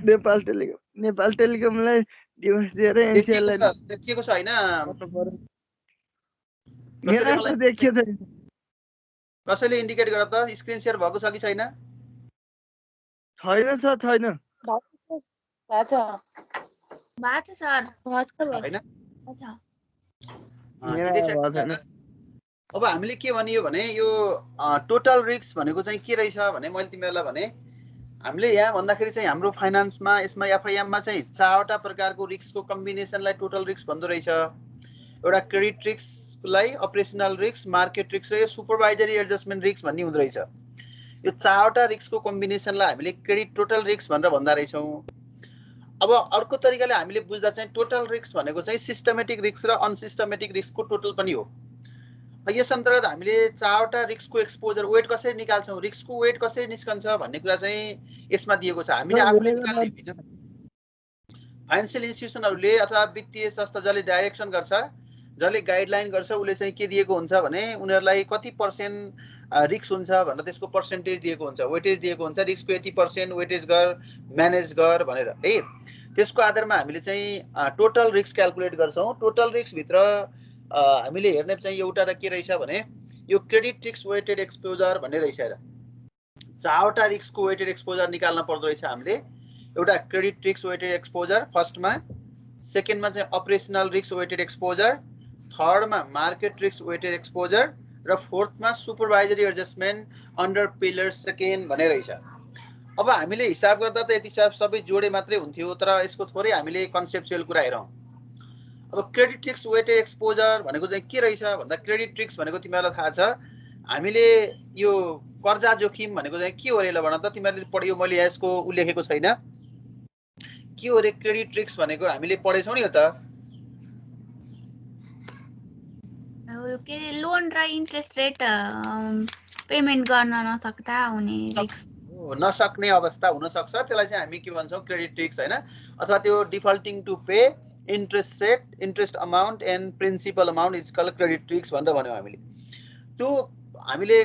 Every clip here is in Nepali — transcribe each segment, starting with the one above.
नेपाल टेलिकमलाई डिभोर्स दिएर एनसिएललाई देखिएको छ हैन यहाँ त देखियो छैन कसैले इन्डिकेट गर त स्क्रिन शेयर भएको छ कि छैन छैन सर छैन अब हामीले के भनियो भने यो टोटल रिस्क भनेको चाहिँ के रहेछ भने मैले तिमीहरूलाई भने हामीले यहाँ भन्दाखेरि चाहिँ हाम्रो फाइनान्समा यसमा एफआइएममा चाहिँ चारवटा प्रकारको रिस्कको कम्बिनेसनलाई टोटल रिस्क भन्दो रहेछ एउटा क्रेडिट रिस्कलाई अपरेसनल रिस्क मार्केट रिस्क र यो सुपरभाइजरी एडजस्टमेन्ट रिस्क भन्ने हुँदो रहेछ यो चारवटा रिस्कको कम्बिनेसनलाई हामीले क्रेडिट टोटल रिस्क भनेर भन्दा रहेछौँ अब अर्को तरिकाले हामीले बुझ्दा चाहिँ टोटल रिस्क भनेको चाहिँ सिस्टमेटिक रिस्क र अनसिस्टमेटिक रिस्कको टोटल पनि हो यस अन्तर्गत हामीले चारवटा रिस्कको एक्सपोजर वेट कसरी निकाल्छौँ रिस्कको वेट कसरी निस्कन्छ भन्ने कुरा चाहिँ यसमा दिएको छ हामीले आफूले निकाल्ने होइन फाइनान्सियल इन्स्टिट्युसनहरूले अथवा वित्तीय संस्था जसले डाइरेक्सन गर्छ जसले गाइडलाइन गर्छ उसले चाहिँ के दिएको हुन्छ भने उनीहरूलाई कति पर्सेन्ट रिस्क हुन्छ भनेर त्यसको पर्सेन्टेज दिएको हुन्छ वेटेज दिएको हुन्छ रिस्कको यति पर्सेन्ट वेटेज गर म्यानेज गर भनेर है त्यसको आधारमा हामीले चाहिँ टोटल रिस्क क्याल्कुलेट गर्छौँ टोटल रिस्कभित्र हामीले हेर्ने चाहिँ एउटा त के रहेछ भने यो क्रेडिट रिस्क वेटेड एक्सपोजर भन्ने रहेछ र चारवटा रिस्कको वेटेड एक्सपोजर निकाल्न पर्दो रहेछ हामीले एउटा क्रेडिट रिस्क वेटेड एक्सपोजर फर्स्टमा सेकेन्डमा चाहिँ अपरेसनल रिस्क वेटेड एक्सपोजर थर्डमा मार्केट रिस्क वेटेड एक्सपोजर र फोर्थमा supervisory adjustment under pillar second भन्ने रहेछ अब हामीले हिसाब गर्दा त यति सबै जोडे मात्रै हुन्थ्यो तर यसको थोरै हामीले कन्सेप्चुअल कुरा हेरौँ अब क्रेडिट रिस्क वेटेड एक्सपोजर भनेको चाहिँ के रहेछ भन्दा क्रेडिट रिस्क भनेको तिमीहरूलाई थाहा छ हामीले यो कर्जा जोखिम भनेको चाहिँ के हो रे भन त तिमीहरूले पढ्यो मैले यसको उल्लेखेको छैन के हो रे क्रेडिट रिस्क भनेको हामीले पढेछौँ नि त के लोन र इन्ट्रेस्ट रेट पेमेन्ट गर्न नसक्दा हुने रिस्क नसक्ने अवस्था हुन सक्छ त्यसलाई चाहिँ हामी के भन्छौँ क्रेडिट रिस्क हैन अथवा त्यो defaulting to pay interest rate interest amount and principal amount is called credit risk भनेर भन्यौँ हामीले त्यो हामीले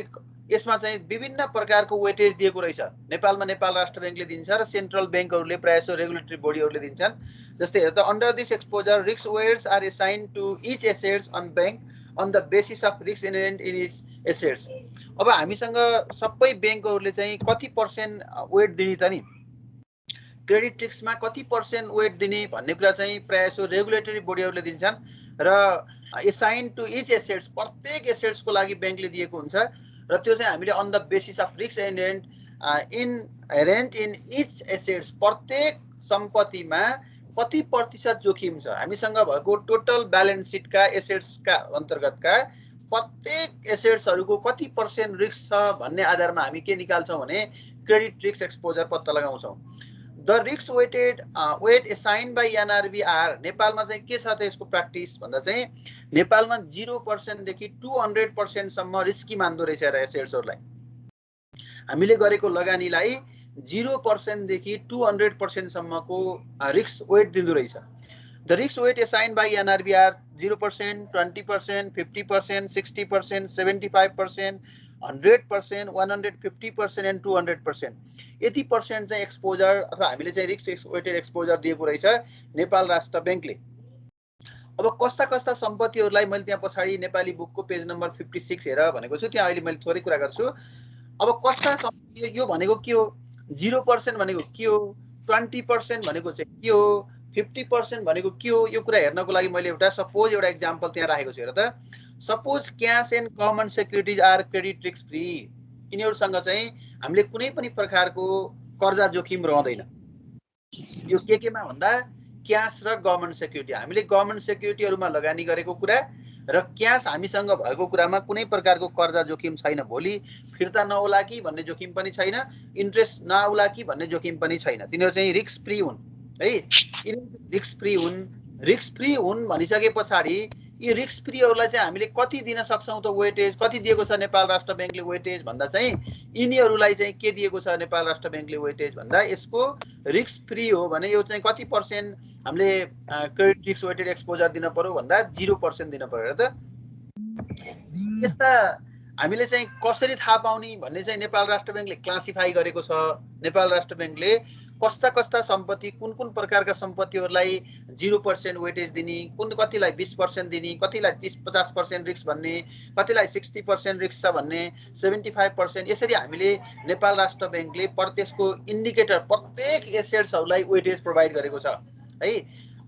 यसमा चाहिँ विभिन्न प्रकारको वेटेज दिएको रहेछ नेपालमा नेपाल राष्ट्र बैंकले दिन्छ र सेन्ट्रल बैंकहरूले प्रायः रेगुलेटरी बडीहरूले दिन्छन् जस्तै हेर्दा under this exposure risk weights are assigned to each assets on bank on the basis of risk inherent in each assets अब हामीसँग सबै बैंकहरूले चाहिँ कति पर्सेन्ट वेट दिने त नि क्रेडिट रिस्कमा कति पर्सेन्ट वेट दिने भन्ने कुरा चाहिँ प्रायः रेगुलेटरी बडीहरूले दिन्छन् र असाइन टु इच एसेट्स प्रत्येक एसेट्सको लागि बैंकले दिएको हुन्छ र त्यो चाहिँ हामीले on the basis of risk inherent in each assets प्रत्येक सम्पत्तिमा कति प्रतिशत जोखिम छ हामीसँग भएको टोटल ब्यालेन्स सिटका एसेट्सका अन्तर्गतका प्रत्येक एसेट्सहरूको कति पर्सेन्ट रिस्क छ भन्ने आधारमा हामी के निकाल्छौँ भने क्रेडिट रिस्क एक्सपोजर पत्ता लगाउँछौँ the risk weighted weight assign by NRBR नेपालमा चाहिँ के छ त यसको प्र्याक्टिस भन्दा चाहिँ नेपालमा 0% देखि 200% सम्म रिस्की मान्दो रहेछ र एसेट्सहरूलाई हामीले गरेको लगानीलाई 0% देखि 200% सम्मको रिस्क वेट दिँदो रहेछ the risk weight assign by NRBR 0%, 20%, 50%, 60%, 75%, 100%, 150% and 200%. यति पर्सेन्ट चाहिँ एक्सपोजर अथवा हामीले चाहिँ रिस्क वेटेड एक्सपोजर दिएको रहेछ नेपाल राष्ट्र बैंकले अब कस्ता कस्ता सम्पत्तिहरूलाई मैले त्यहाँ पछाडि नेपाली बुकको पेज नम्बर 56 हेर भनेको छु त्यहाँ अहिले मैले थोरै कुरा गर्छु अब कस्ता सम्पत्ति यो भनेको के हो 0% भनेको के हो 20% भनेको चाहिँ के हो 50% भनेको के हो यो कुरा हेर्नको लागि मैले एउटा सपोज एउटा एक्जाम्पल त्यहाँ राखेको छु हेर त suppose cash and common securities are credit risk free यिनीहरूसँग चाहिँ हामीले कुनै पनि प्रकारको कर्जा जोखिम रहँदैन यो केमा भन्दा क्याश र गभर्नमेन्ट सेक्युरिटी हामीले गभर्नमेन्ट सेक्युरिटीहरुमा लगानी गरेको कुरा र क्याश हामीसँग भएको कुरामा कुनै प्रकारको कर्जा जोखिम छैन भोलि फिर्ता नहोला कि भन्ने जोखिम पनि छैन इन्ट्रेस्ट नआउला कि भन्ने जोखिम पनि छैन तिनीहरु चाहिँ रिस्क फ्री हुन् है रिस्क फ्री हुन् भनिसके पछाडी यी रिस्क फ्रीहरुलाई चाहिँ हामीले कति दिन सक्छौं त वेटेज कति दिएको छ नेपाल राष्ट्र बैंकले वेटेज भन्दा चाहिँ यिनीहरुलाई चाहिँ के दिएको छ नेपाल राष्ट्र बैंकले वेटेज भन्दा यसको रिस्क फ्री हो भने यो चाहिँ कति पर्सेन्ट हामीले क्रेडिट रिस्क वेटेड एक्सपोजर दिन पर्यो भन्दा 0% दिन पर्यो त यस्ता हामीले चाहिँ कसरी थाहा पाउने भन्ने चाहिँ नेपाल राष्ट्र बैंकले क्लासिफाई गरेको छ। नेपाल राष्ट्र बैंकले कस्ता कस्ता सम्पत्ति कुन कुन प्रकारका सम्पत्तिहरूलाई 0% वेटेज दिने, कतिलाई 20% दिने, कतिलाई 30-50% रिस्क भन्ने, कतिलाई 60% रिस्क छ भन्ने, 75% यसरी हामीले नेपाल राष्ट्र बैंकले त्यसको इन्डिकेटर प्रत्येक एसेट्सहरूलाई वेटेज प्रोभाइड गरेको छ है।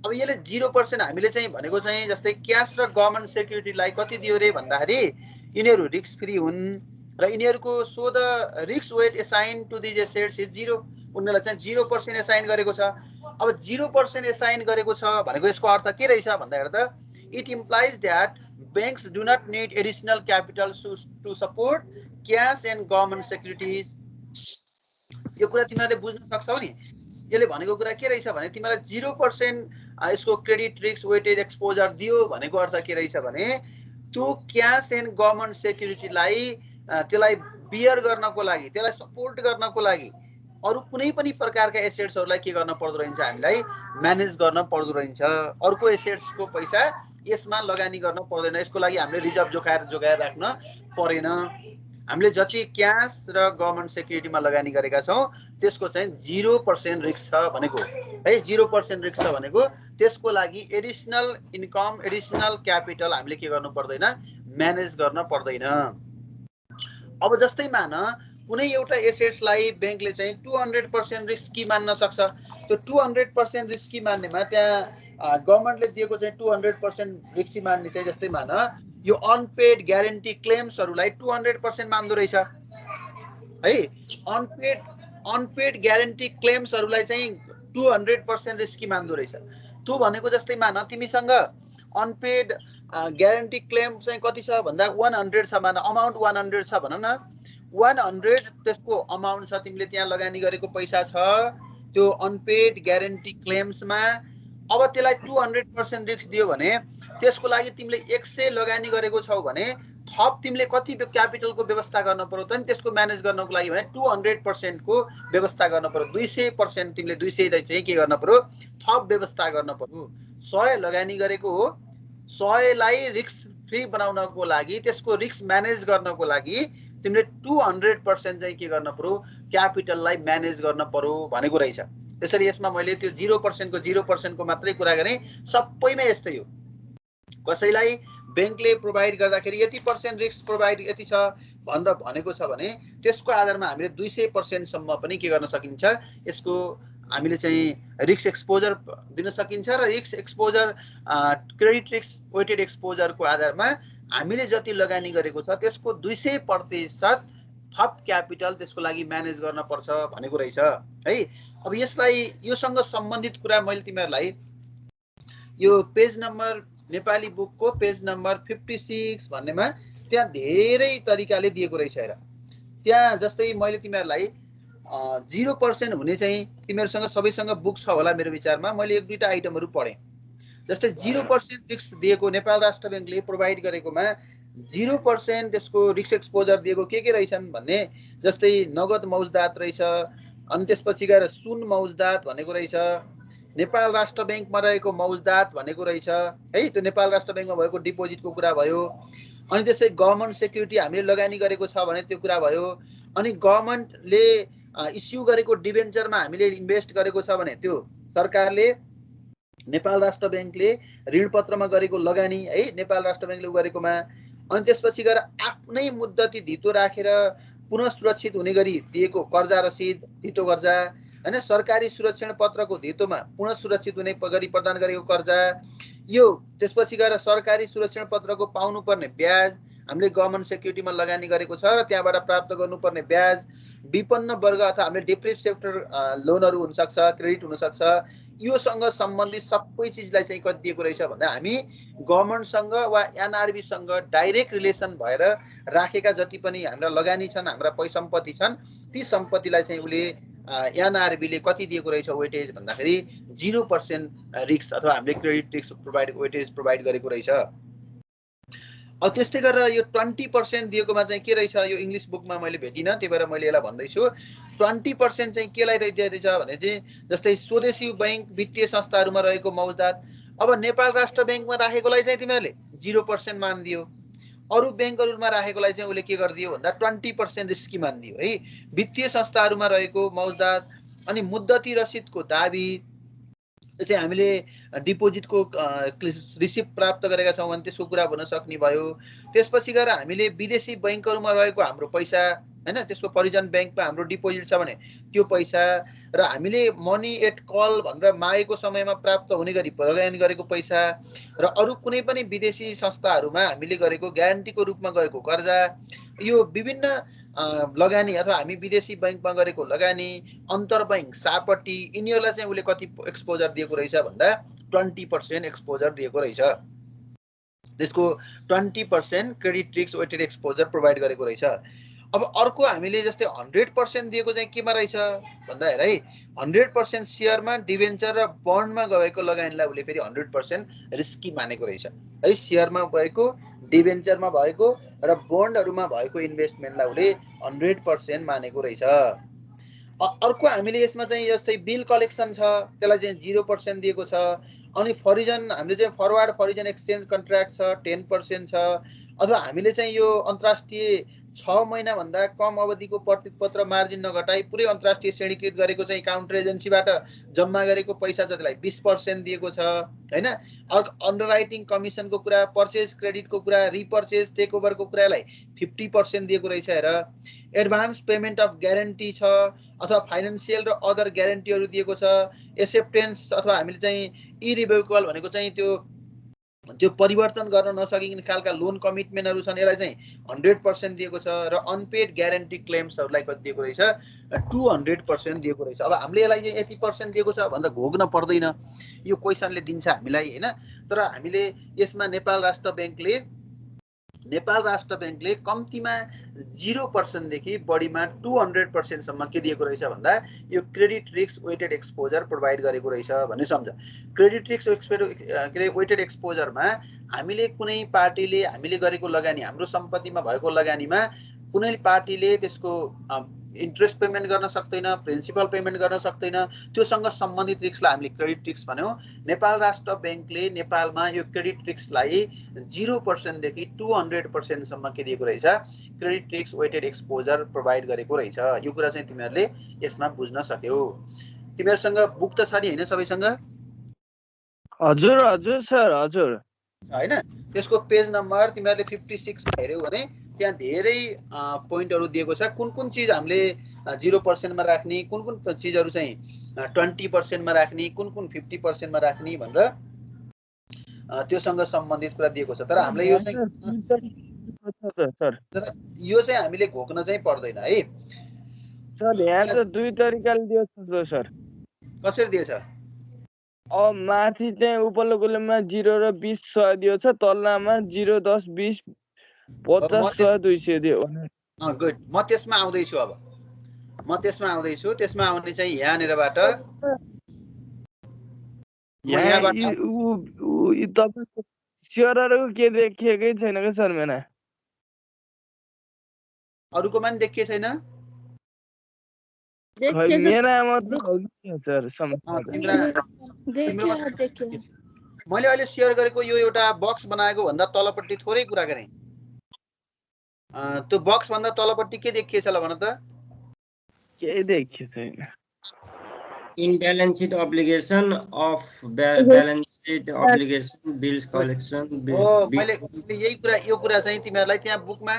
अब यसले 0% हामीले चाहिँ भनेको चाहिँ जस्तै क्यास र गभर्नमेन्ट सेक्युरिटीलाई कति दियो रे भन्दाखेरि यिनीहरू रिस्क फ्री हुन् र यिनीहरूको so the risk weight assign to these assets is 0, उनीहरूलाई चाहिँ 0% एसाइन गरेको छ। अब 0% एसाइन गरेको छ भनेको यसको अर्थ के रहेछ भन्दाखेरि त it implies that banks do not need additional capital to support cash and government securities। यो कुरा तिमीहरूले बुझ्न सक्छौ नि। यसले भनेको कुरा के रहेछ भने तिमीलाई 0% यसको क्रेडिट रिस्क वेटेज एक्सपोजर दियो भनेको अर्थ के रहेछ भने त्यो क्याश एन्ड गभर्नमेन्ट सेक्युरिटीलाई त्यसलाई बियर गर्नको लागि, त्यसलाई सपोर्ट गर्नको लागि अरु कुनै पनि प्रकारका एसेट्सहरूलाई के गर्न पर्दो रहन्छ, हामीलाई म्यानेज गर्न पर्दो रहन्छ। अर्को एसेट्सको पैसा यसमा लगानी गर्न पर्दैन, यसको लागि हामीले रिजर्भ जोगाएर राख्न परेन। हामीले जति क्याश र गभर्नमेन्ट सेक्युरिटीमा लगानी गरेका छौं त्यसको चाहिँ 0% रिस्क छ भनेको है। 0% रिस्क छ भनेको त्यसको लागि एडिशनल इन्कम, एडिशनल क्यापिटल हामीले के गर्नु पर्दैन, म्यानेज गर्न पर्दैन। अब जस्तै मान कुनै एउटा एसेट्सलाई बैंकले चाहिँ 200% रिस्की मान्न सक्छ। त्यो 200% रिस्की मान्नेमा त्यहाँ गभर्नमेन्टले दिएको चाहिँ 200% रिस्की मान्ने चाहिँ जस्तै मान यो अनपेड ग्यारेन्टी क्लेम्सहरूलाई 200% मान्दो रहेछ है। अनपेड ग्यारेन्टी क्लेम्सहरूलाई चाहिँ 200% रिस्की मान्दो रहेछ। त्यो भनेको जस्तै मान तिमीसँग अनपेड ग्यारेन्टी क्लेम चाहिँ कति छ भन्दा 100 छ, मान अमाउन्ट 100 छ भन न। 100 त्यसको अमाउन्ट छ, तिमीले त्यहाँ लगानी गरेको पैसा छ त्यो अनपेड ग्यारेन्टी क्लेम्समा। अब त्यसलाई 200% रिस्क दियो भने त्यसको लागि तिमीले 100 लगानी गरेको छौ भने थप तिमीले कति क्यापिटलको व्यवस्था गर्न पर्यो त नि त्यसको म्यानेज गर्नको लागि भने 200% को व्यवस्था गर्न पर्यो। 200% तिमीले 200 चाहिँ के गर्न पर्यो, थप व्यवस्था गर्न पर्यो। 100 लगानी गरेको हो, 100 लाई रिस्क फ्री बनाउनको लागि, त्यसको रिस्क म्यानेज गर्नको लागि तिमीले 200% चाहिँ के गर्न पर्यो, क्यापिटललाई म्यानेज गर्न पर्यो भनेको रहेछ। त्यसैले यसमा मैले त्यो 0% को मात्रै कुरा गरेँ, सबैमा यस्तै हो। कसैलाई बैंकले प्रोभाइड गर्दाखेरि यति % रिस्क प्रोभाइड यति छ भनेको छ भने त्यसको आधारमा हामीले 200% सम्म पनि के गर्न सकिन्छ, यसको हामीले चाहिँ रिस्क एक्सपोजर दिन सकिन्छ र risk exposure credit risk weighted एक्सपोजरको आधारमा हामीले जति लगानी गरेको छ त्यसको 200% थप क्यापिटल त्यसको लागि म्यानेज गर्न पर्छ भनेको रहेछ है। अब यसलाई योसँग सम्बन्धित कुरा मैले तिमीहरूलाई यो पेज नम्बर नेपाली बुकको पेज नम्बर 56 भन्नेमा त्यहाँ धेरै तरिकाले दिएको रहेछ हेर। त्यहाँ जस्तै मैले तिमीहरूलाई 0% हुने चाहिँ तिमीहरूसँग सबैसँग बुक छ होला मेरो विचारमा, मैले एक दुईटा आइटमहरू पढेँ। जस्तै 0% रिस्क दिएको नेपाल राष्ट्र बैंकले प्रोभाइड गरेकोमा 0% त्यसको रिस्क एक्सपोजर दिएको के रहेछन् भन्ने जस्तै नगद मौजदात रहेछ, अनि त्यसपछि गएर सुन मौजदात भनेको रहेछ, नेपाल राष्ट्र बैंकमा रहेको मौजदात भनेको रहेछ है। त्यो नेपाल राष्ट्र बैंकमा भएको डिपोजिटको कुरा भयो। अनि त्यसै गभर्नमेन्ट सेक्युरिटी हामीले लगानी गरेको छ भने त्यो कुरा भयो। अनि गभर्नमेन्टले इस्यु गरेको डिबेन्चरमा हामीले इन्भेस्ट गरेको छ भने त्यो सरकारले नेपाल राष्ट्र बैंकले ऋणपत्रमा गरेको लगानी है, नेपाल राष्ट्र बैंकले गरेकोमा। अनि त्यसपछि गएर आफ्नै मुद्दती धितो राखेर पुनः सुरक्षित हुने गरी दिएको कर्जा रसिद, धितो कर्जा हैन, सरकारी सुरक्षण पत्रको धितोमा पुनः सुरक्षित हुने गरी प्रदान गरेको कर्जा यो। त्यसपछि गएर सरकारी सुरक्षण पत्रको पाउनुपर्ने ब्याज, हामीले गभर्नमेन्ट सेक्युरिटीमा लगानी गरेको छ र त्यहाँबाट प्राप्त गर्नुपर्ने ब्याज, विपन्न वर्ग अथवा हामीले डिप्रेस सेक्टर लोनहरू हुन सक्छ, क्रेडिट हुन सक्छ, योसँग सम्बन्धित सबै चिजलाई चाहिँ कति दिएको रहेछ भन्दा हामी गभर्नमेन्टसँग वा एनआरबीसँग डाइरेक्ट रिलेसन भएर राखेका जति पनि हाम्रा लगानी छन्, हाम्रा सम्पत्ति छन्, ती सम्पत्तिलाई चाहिँ उसले एनआरबीले कति दिएको रहेछ वेटेज भन्दाखेरि 0% रिस्क अथवा हामीले क्रेडिट रिस्क वेटेज प्रोभाइड गरेको रहेछ। अब त्यस्तै गरेर यो 20% दिएकोमा चाहिँ के रहेछ, यो इंग्लिश बुकमा मैले भेटिनँ, त्यही भएर मैले यसलाई भन्दैछु। 20% चाहिँ केलाई दिएको रहेछ भने चाहिँ जस्तै स्वदेशी बैंक वित्तीय संस्थाहरूमा रहेको मौजदात। अब नेपाल राष्ट्र बैंकमा राखेकोलाई चाहिँ तिमीहरूले 0% मान दियो। अरू ब्याङ्कहरुमा राखेकोलाई चाहिँ उसले के गरिदियो भन्दा 20% रिस्की मानिदियो है। वित्तीय संस्थाहरुमा रहेको मौजदात अनि मुद्दती रसिदको दाबी चाहिँ हामीले डिपोजिटको रिसिप्ट प्राप्त गरेका छौं भने त्यसको कुरा भन्न सक्ने भयो। त्यसपछि गएर हामीले विदेशी बैंकहरुमा रहेको हाम्रो पैसा हैन त्यसको परिजन बैंकमा हाम्रो डिपोजिट छ भने त्यो पैसा र हामीले मनी एट कल भनेर मागेको समयमा प्राप्त हुने गरी लगानी गरेको पैसा र अरू कुनै पनि विदेशी संस्थाहरुमा हामीले गरेको ग्यारेन्टीको रूपमा गएको कर्जा यो विभिन्न लगानी अथवा हामी विदेशी बैंकमा गरेको लगानी अन्तरबैंक सापट्टी यिनीहरुलाई चाहिँ उले कति एक्सपोजर दिएको रहेछ भन्दा 20% एक्सपोजर दिएको रहेछ। त्यसको 20% credit risk weighted exposure provide गरेको रहेछ। अब अर्को हामीले जस्तै 100% दिएको चाहिँ केमा रहेछ भन्दा हेर है 100% शेयरमा डिबेन्चर र बन्डमा गएको लगानीलाई उले फेरि 100% रिस्की मानेको रहेछ है। शेयरमा भएको डिबेन्चरमा भएको र बन्डहरुमा भएको इन्भेस्टमेन्टलाई उले 100% मानेको रहेछ। अर्को हामीले यसमा चाहिँ जस्तै बिल कलेक्सन छ त्यसलाई चाहिँ 0% दिएको छ। अनि फरिजन हामीले चाहिँ फरवर्ड फरिजन एक्सचेन्ज कन्ट्र्याक्ट छ 10% छ। अथवा हामीले चाहिँ यो अन्तर्राष्ट्रिय 6 महिना भन्दा कम अवधिको प्रतिपत्र मार्जिन नघटाई पुरै अन्तर्राष्ट्रिय श्रेणीकृत गरेको चाहिँ काउन्टर एजेन्सीबाट जम्मा गरेको पैसा छ त्यसलाई 20% दिएको छ हैन। अन्डरराइटिङ कमिसनको कुरा पर्चेज क्रेडिटको कुरा रिपर्चेज टेकओभरको कुरालाई 50% दिएको रहेछ हेर। एडभान्स पेमेन्ट अफ ग्यारेन्टी छ अथवा फाइनान्शियल र अदर ग्यारेन्टीहरु दिएको छ। एक्सेप्टेन्स अथवा हामीले चाहिँ इरिभोकेबल भनेको चाहिँ त्यो परिवर्तन गर्न नसकिने खालका लोन कमिटमेन्टहरु छन् यसलाई चाहिँ 100% दिएको छ। र अनपेड ग्यारेन्टी क्लेम्सहरुलाई कति दिएको रहेछ 200% दिएको रहेछ। अब हामीले यसलाई चाहिँ यति पर्सेन्ट दिएको छ भन्दा घोग्न पर्दैन यो क्वेशनले दिन्छ हामीलाई हैन। तर हामीले यसमा नेपाल राष्ट्र बैंकले कम्तीमा 0% देखि बढीमा 200% सम्म के दिएको रहेछ भन्दा यो credit risk weighted exposure provide गरेको रहेछ भन्ने सम्झ। क्रेडिट रिस्क वेटेड एक्सपोजरमा हामीले कुनै पार्टीले हामीले गरेको लगानी हाम्रो सम्पत्तिमा भएको लगानीमा कुनै पार्टीले त्यसको इन्ट्रेस्ट पेमेन्ट गर्न सक्दैन प्रिन्सिपल पेमेन्ट गर्न सक्दैन त्योसँग सम्बन्धित रिस्कलाई हामीले क्रेडिट रिस्क भन्यौं। नेपाल राष्ट्र बैंकले नेपालमा यो क्रेडिट रिस्कलाई 0% देखि 200% सम्म के दिएको रहेछ credit risk weighted exposure provide गरेको रहेछ। यो कुरा चाहिँ तिमीहरुले यसमा बुझ्न सक्यौ। तिमीहरुसँग बुक त छ नि हैन सबैसँग? हजुर हजुर सर हजुर हैन। त्यसको पेज नम्बर तिमीहरुले 56 मा हेर्यौ भने त्यहाँ धेरै पोइन्टहरु दिएको छ कुन कुन चीज हामीले 0% मा राख्ने कुन कुन चीजहरु चाहिँ 20% मा राख्ने कुन कुन 50% मा राख्ने भनेर त्योसँग सम्बन्धित कुरा दिएको छ। तर हामीले यो चाहिँ यो चाहिँ हामीले घोक्न चाहिँ पर्दैन है सर। यहाँ त दुई तरिकाले दिएको छ सर। कसरी दिएछ? अब माथि चाहिँ उपल्लो गोलेमा 0 र 20 100 दिएको छ तल्लामा 0 10 20 50 100 200 दियो। गुड। म त्यसमा आउँदैछु। अब म त्यसमा आउँदैछु। त्यसमा आउने चाहिँ यहाँनिरबाट तपाईको स्योरहरुको के देखिएकै छैन के सर मेना? अरुकोमा नि देखिए छैन? मेरा मात्र हो कि सर समस्या? मैले अहिले शेयर गरेको यो एउटा बक्स बनाएको भन्दा तलपट्टि थोरै कुरा गरे। त्यो बक्स भन्दा तलपट्टि के देखिएछ ल भन त? के देखिए छैन। In balance sheet obligation of balance sheet obligation bills collection मैले यही कुरा यो कुरा चाहिँ तिमीहरुलाई त्यहाँ बुकमा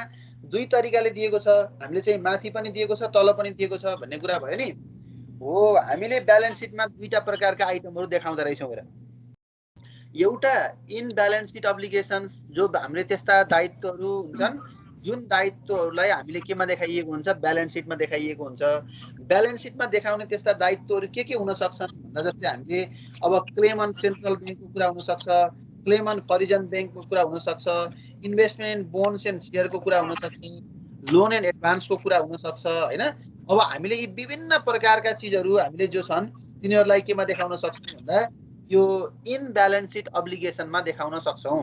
दुई तरिकाले दिएको छ। हामीले चाहिँ माथि पनि दिएको छ तल पनि दिएको छ भन्ने कुरा भयो नि। हो हामीले ब्यालेन्स शीटमा दुईटा प्रकारका आइटमहरु देखाउँदा रहेछौं हेर। एउटा इन ब्यालेन्स शीट अब्लिगेशन्स जो हामीले त्यस्ता दायित्वहरु हुन्छन् जुन दायित्वहरुलाई हामीले केमा देखाइएको हुन्छ ब्यालेन्स शीटमा देखाइएको हुन्छ। ब्यालेन्स शीटमा देखाउने त्यस्ता दायित्वहरु के हुन सक्छन् भन्दा जस्तै हामीले अब क्लेम अन सेन्ट्रल बैंकको कुरा हुन सक्छ, क्लेम अन फरिजन बैंकको कुरा हुन सक्छ, इन्भेस्टमेन्ट बोन्ड्स एन्ड शेयरको कुरा हुन सक्छ, लोन एन्ड एडभान्सको कुरा हुन सक्छ हैन। अब हामीले यी विभिन्न प्रकारका चीजहरु हामीले जो छन् तिनीहरुलाई केमा देखाउन सक्छौं भन्दा यो इन ब्यालेन्स शीट अब्लिगेशनमा देखाउन सक्छौं।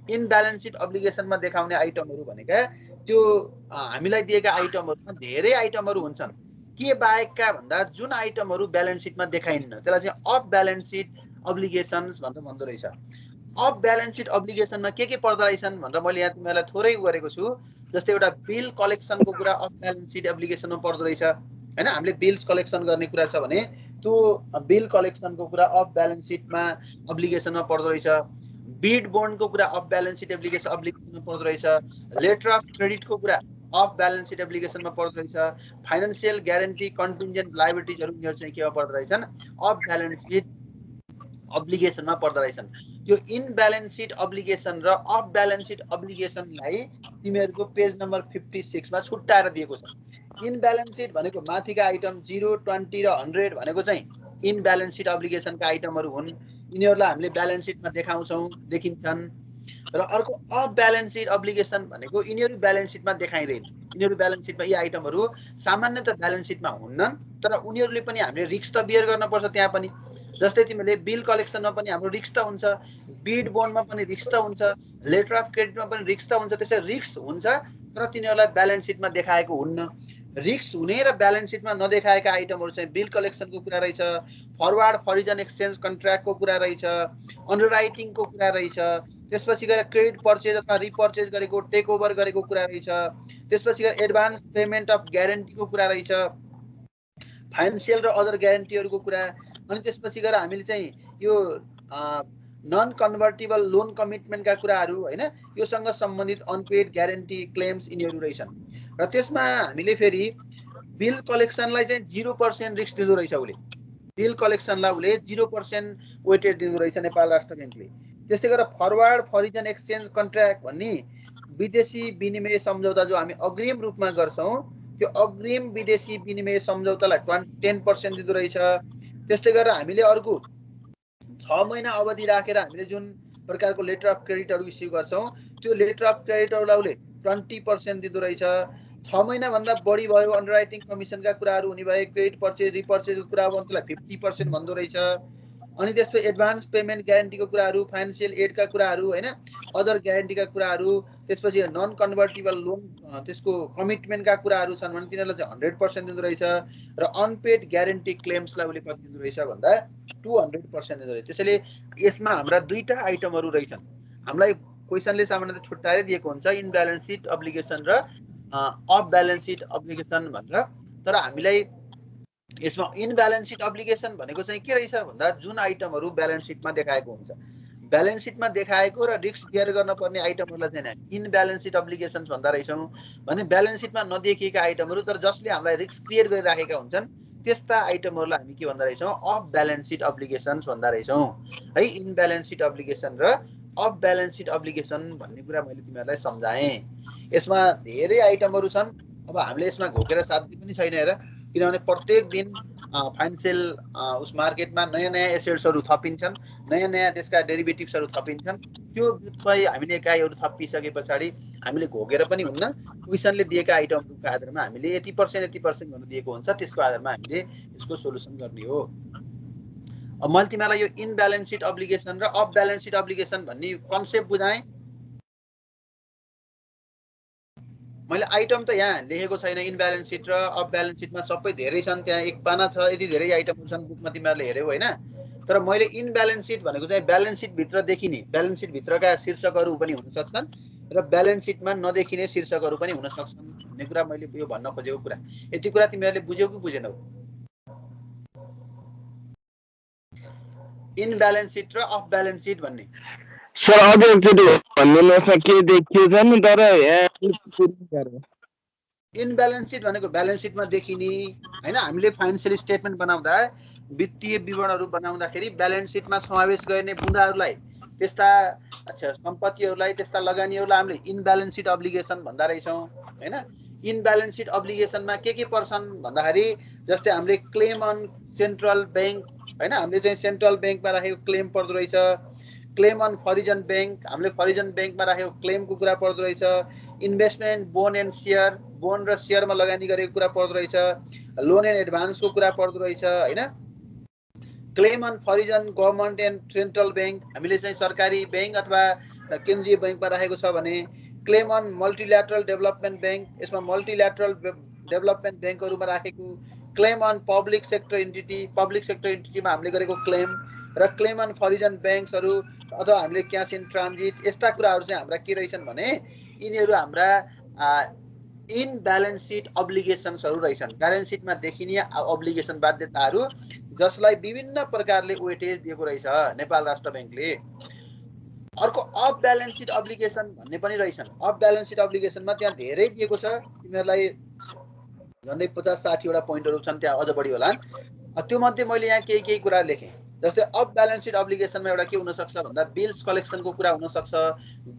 इन ब्यालेन्स शीट अब्लिगेशनमा देखाउने आइटमहरु भनेका त्यो हामीलाई दिएका आइटमहरुमा धेरै आइटमहरु हुन्छन्। के बाहेकका भन्दा जुन आइटमहरु ब्यालेन्स शीटमा देखाइन्न त्यसलाई चाहिँ अफ ब्यालेन्स शीट अब्लिगेशन्स भनेर भन्दो रहेछ। अफ ब्यालेन्स सिट अब्लिगेसनमा के पर्दो रहेछन् भनेर मैले यहाँ तिमीहरूलाई थोरै गरेको छु। जस्तै एउटा बिल कलेक्सनको कुरा अफ ब्यालेन्स सिट एप्लिकेसनमा पर्दो रहेछ हैन। हामीले बिल्स कलेक्सन गर्ने कुरा छ भने त्यो बिल कलेक्सनको कुरा अफ ब्यालेन्स सिटमा अब्लिगेसनमा पर्दो रहेछ। बिड बोन्डको कुरा अफ ब्यालेन्स सिट अब्लिगेसनमा पर्दो रहेछ। लेटर अफ क्रेडिटको कुरा अफ ब्यालेन्स सिट एप्लिकेसनमा पर्दो रहेछ। फाइनान्शियल ग्यारेन्टी कन्टिन्जेन्ट लायबिलिटिजहरू यिनीहरू चाहिँ केमा पर्दो रहेछन् अफ ब्यालेन्स सिट अब्लिगेसनमा पर्दो रहेछन्। त्यो इन ब्यालेन्स सिट अब्लिगेसन र अफ ब्यालेन्स सिट अब्लिगेसनलाई तिमीहरूको पेज नम्बर 56 मा छुट्टाएर दिएको छ। इन ब्यालेन्स सिट भनेको माथिका आइटम 0, 20 र 100 भनेको चाहिँ इन ब्यालेन्स सिट अब्लिगेसनका आइटमहरू हुन्। यिनीहरूलाई हामीले ब्यालेन्स सिटमा देखाउँछौँ, देखिन्छन्। र अर्को अफ ब्यालेन्स सिट अब्लिगेसन भनेको यिनीहरू ब्यालेन्स सिटमा देखाइँदैन। यिनीहरू ब्यालेन्स सिटमा यी आइटमहरू सामान्यतः ब्यालेन्स सिटमा हुन्नन्, तर उनीहरूले पनि हामीले रिस्क त बियर गर्नुपर्छ त्यहाँ पनि। जस्तै तिमीले बिल कलेक्सनमा पनि हाम्रो रिस्क त हुन्छ, बिड बोन्डमा पनि रिस्क त हुन्छ, लेटर अफ क्रेडिटमा पनि रिस्क त हुन्छ। त्यसै रिस्क हुन्छ तर तिनीहरूलाई ब्यालेन्स सिटमा देखाएको हुन्न। रिस्क हुने र ब्यालेन्स सिटमा नदेखाएका आइटमहरू चाहिँ बिल कलेक्सनको कुरा रहेछ, फरवार्ड फरिजन एक्सचेन्ज कन्ट्र्याक्टको कुरा रहेछ, अन्डरराइटिङको कुरा रहेछ, त्यसपछि गएर क्रेडिट पर्चेज अथवा रिपर्चेज गरेको टेक ओभर गरेको कुरा रहेछ, त्यसपछि गएर एडभान्स पेमेन्ट अफ ग्यारेन्टीको कुरा रहेछ, फाइनान्सियल र अदर ग्यारेन्टीहरूको कुरा। अनि त्यसपछि गएर हामीले चाहिँ यो नन कन्भर्टेबल लोन कमिटमेन्टका कुराहरू हैन, योसँग सम्बन्धित अनपेड ग्यारेन्टी क्लेम्स यिनीहरू रहेछन्। र त्यसमा हामीले फेरि बिल कलेक्सनलाई चाहिँ 0% रिस्क दिँदो रहेछ उसले। बिल कलेक्सनलाई उसले 0% वेटेज दिँदो रहेछ नेपाल राष्ट्र ब्याङ्कले। त्यस्तै गरेर फरवार्ड फरिजन एक्सचेन्ज कन्ट्र्याक्ट भन्ने विदेशी विनिमय सम्झौता जो हामी अग्रिम रूपमा गर्छौँ, त्यो अग्रिम विदेशी विनिमय सम्झौतालाई 10% दिँदो रहेछ। त्यस्तै गरेर हामीले अर्को 6 महिना अवधि राखेर हामीले जुन प्रकारको लेटर अफ क्रेडिटहरू इस्यु गर्छौँ, त्यो लेटर अफ क्रेडिटहरूलाई उसले 20% दिँदो रहेछ। 6 महिनाभन्दा बढी भयो अन्डरराइटिङ कमिसनका कुराहरू हुने भए, क्रेडिट पर्चेज रिपर्चेजको कुरा भयो त्यसलाई 50% भन्दो रहेछ। अनि त्यसपछि एडभान्स पेमेन्ट ग्यारेन्टीको कुराहरू, फाइनान्सियल एडका कुराहरू हैन, अदर ग्यारेन्टीका कुराहरू, त्यसपछि नन कन्भर्टेबल लोन त्यसको कमिटमेन्टका कुराहरू छन् भने तिनीहरूलाई चाहिँ 100% दिँदो रहेछ। र अनपेड ग्यारेन्टी क्लेम्सलाई उसले कति दिँदो रहेछ भन्दा 200% दिँदो रहेछ। त्यसैले यसमा हाम्रा दुईटा आइटमहरू रहेछन्। हामीलाई क्वेसनले सामान्यतः छुट्टाएर दिएको हुन्छ इन ब्यालेन्स सिट अब्लिगेसन र अफ ब्यालेन्स सिट अब्लिगेसन भनेर। तर हामीलाई यसमा इन ब्यालेन्स सिट अब्लिगेसन भनेको चाहिँ के रहेछ भन्दा जुन आइटमहरू ब्यालेन्स सिटमा देखाएको हुन्छ, ब्यालेन्स सिटमा देखाएको र रिस्क बियर गर्न पर्ने आइटमहरूलाई चाहिँ हामी इन ब्यालेन्स सिट अब्लिगेसन्स भन्दा रहेछौँ। भने ब्यालेन्स सिटमा नदेखिएका आइटमहरू तर जसले हामीलाई रिस्क क्रिएट गरिराखेका हुन्छन् त्यस्ता आइटमहरूलाई हामी के भन्दा रहेछौँ अफ ब्यालेन्स सिट अब्लिगेसन्स भन्दा रहेछौँ है। इन ब्यालेन्स सिट अब्लिगेसन र अफ ब्यालेन्स सिट अब्लिगेसन भन्ने कुरा मैले तिमीहरूलाई सम्झाएँ। यसमा धेरै आइटमहरू छन्। अब हामीले यसमा घोकेर साध्य पनि छैन हेर, किनभने प्रत्येक दिन फाइनेन्सियल उस मार्केटमा नयाँ नयाँ एसेट्सहरू थपिन्छन्, नयाँ नयाँ त्यसका डेरिभेटिभ्सहरू थपिन्छन्। त्यो बिचमै हामीले एकाइहरू थपिसके पछाडि हामीले घोकेर पनि हुन्न, क्वेसनले दिएका आइटमहरूको आधारमा हामीले यति पर्सेन्ट भनेर दिएको हुन्छ, त्यसको आधारमा हामीले यसको सोलुसन गर्ने हो। अब मैले तिमीलाई यो इन ब्यालेन्स सिट अब्लिगेसन र अफ ब्यालेन्स सिट अब्लिगेसन भन्ने कन्सेप्ट बुझाएँ। मैले आइटम त यहाँ लेखेको छैन, इन ब्यालेन्स सिट र अफ ब्यालेन्स सिटमा सबै धेरै छन्, त्यहाँ एक पाना छ, यति धेरै आइटमहरू छन् बुकमा तिमीहरूले हेऱ्यौ होइन। तर मैले इन ब्यालेन्स सिट भनेको चाहिँ ब्यालेन्स सिट भित्र देखिने, ब्यालेन्स सिट भित्रका शीर्षकहरू पनि हुन सक्छन् र ब्यालेन्स सिटमा नदेखिने शीर्षकहरू पनि हुन सक्छन् भन्ने कुरा मैले यो भन्न खोजेको कुरा। यति कुरा तिमीहरूले बुझ्यौ कि बुझेनौ? इन ब्यालेन्स सिट र अफ ब्यालेन्स सिट भन्ने सर अझै एकचोटि भन्दिनुहोस् न के देखियो छ नि, तर इन ब्यालेन्स सिट भनेको ब्यालेन्स सिटमा देखिने हैन। हामीले फाइनान्शियल स्टेटमेन्ट बनाउँदा, वित्तीय विवरणहरू बनाउँदाखेरि ब्यालेन्स सिटमा समावेश गर्ने बुँदाहरूलाई, त्यस्ता सम्पत्तिहरूलाई, त्यस्ता लगानीहरूलाई हामीले इन ब्यालेन्स सिट अब्लिगेसन भन्दा रहेछौँ हैन। इन ब्यालेन्स सिट अब्लिगेसनमा के पर्छन् भन्दाखेरि जस्तै हामीले क्लेम अन सेन्ट्रल ब्याङ्क हैन, हामीले चाहिँ सेन्ट्रल ब्याङ्कमा राखेको क्लेम पर्दो रहेछ। क्लेम अन फरिजन ब्याङ्क, हामीले फरिजन ब्याङ्कमा राखेको क्लेमको कुरा पर्दो रहेछ। Investment bond and share, bond र सेयरमा लगानी गरेको कुरा पर्दो रहेछ। लोन एन्ड एडभान्सको कुरा पर्दो रहेछ हैन। Claim on foreign government and central bank, हामीले चाहिँ सरकारी ब्याङ्क अथवा केन्द्रीय ब्याङ्कमा राखेको छ भने। Claim on multilateral development bank, यसमा मल्टिल्याटरल डेभलपमेन्ट ब्याङ्कहरूमा राखेको। Claim on public sector entity, public sector इन्टिटीमा हामीले गरेको क्लेम। र क्लेम एन्ड फरिजन ब्याङ्क्सहरू अथवा हामीले क्यास इन ट्रान्जिट यस्ता कुराहरू चाहिँ हाम्रा के रहेछन् भने यिनीहरू हाम्रा इन ब्यालेन्स सिट अब्लिगेसन्सहरू रहेछन्। ब्यालेन्स सिटमा देखिने अब्लिगेसन बाध्यताहरू जसलाई विभिन्न प्रकारले वेटेज दिएको रहेछ नेपाल राष्ट्र ब्याङ्कले। अर्को अफ ब्यालेन्स सिट अब्लिगेसन भन्ने पनि रहेछन्। अफ ब्यालेन्स सिट अब्लिगेसनमा त्यहाँ धेरै दिएको छ, तिमीहरूलाई झन्डै 50-60 वटा पोइन्टहरू छन्, त्यहाँ अझ बढी होलान्। त्यो मध्ये मैले यहाँ केही कुरा लेखेँ। जस्तै अफ ब्यालेन्स सिट अब्लिगेसनमा एउटा के हुनसक्छ भन्दा बिल्स कलेक्सनको कुरा हुनसक्छ,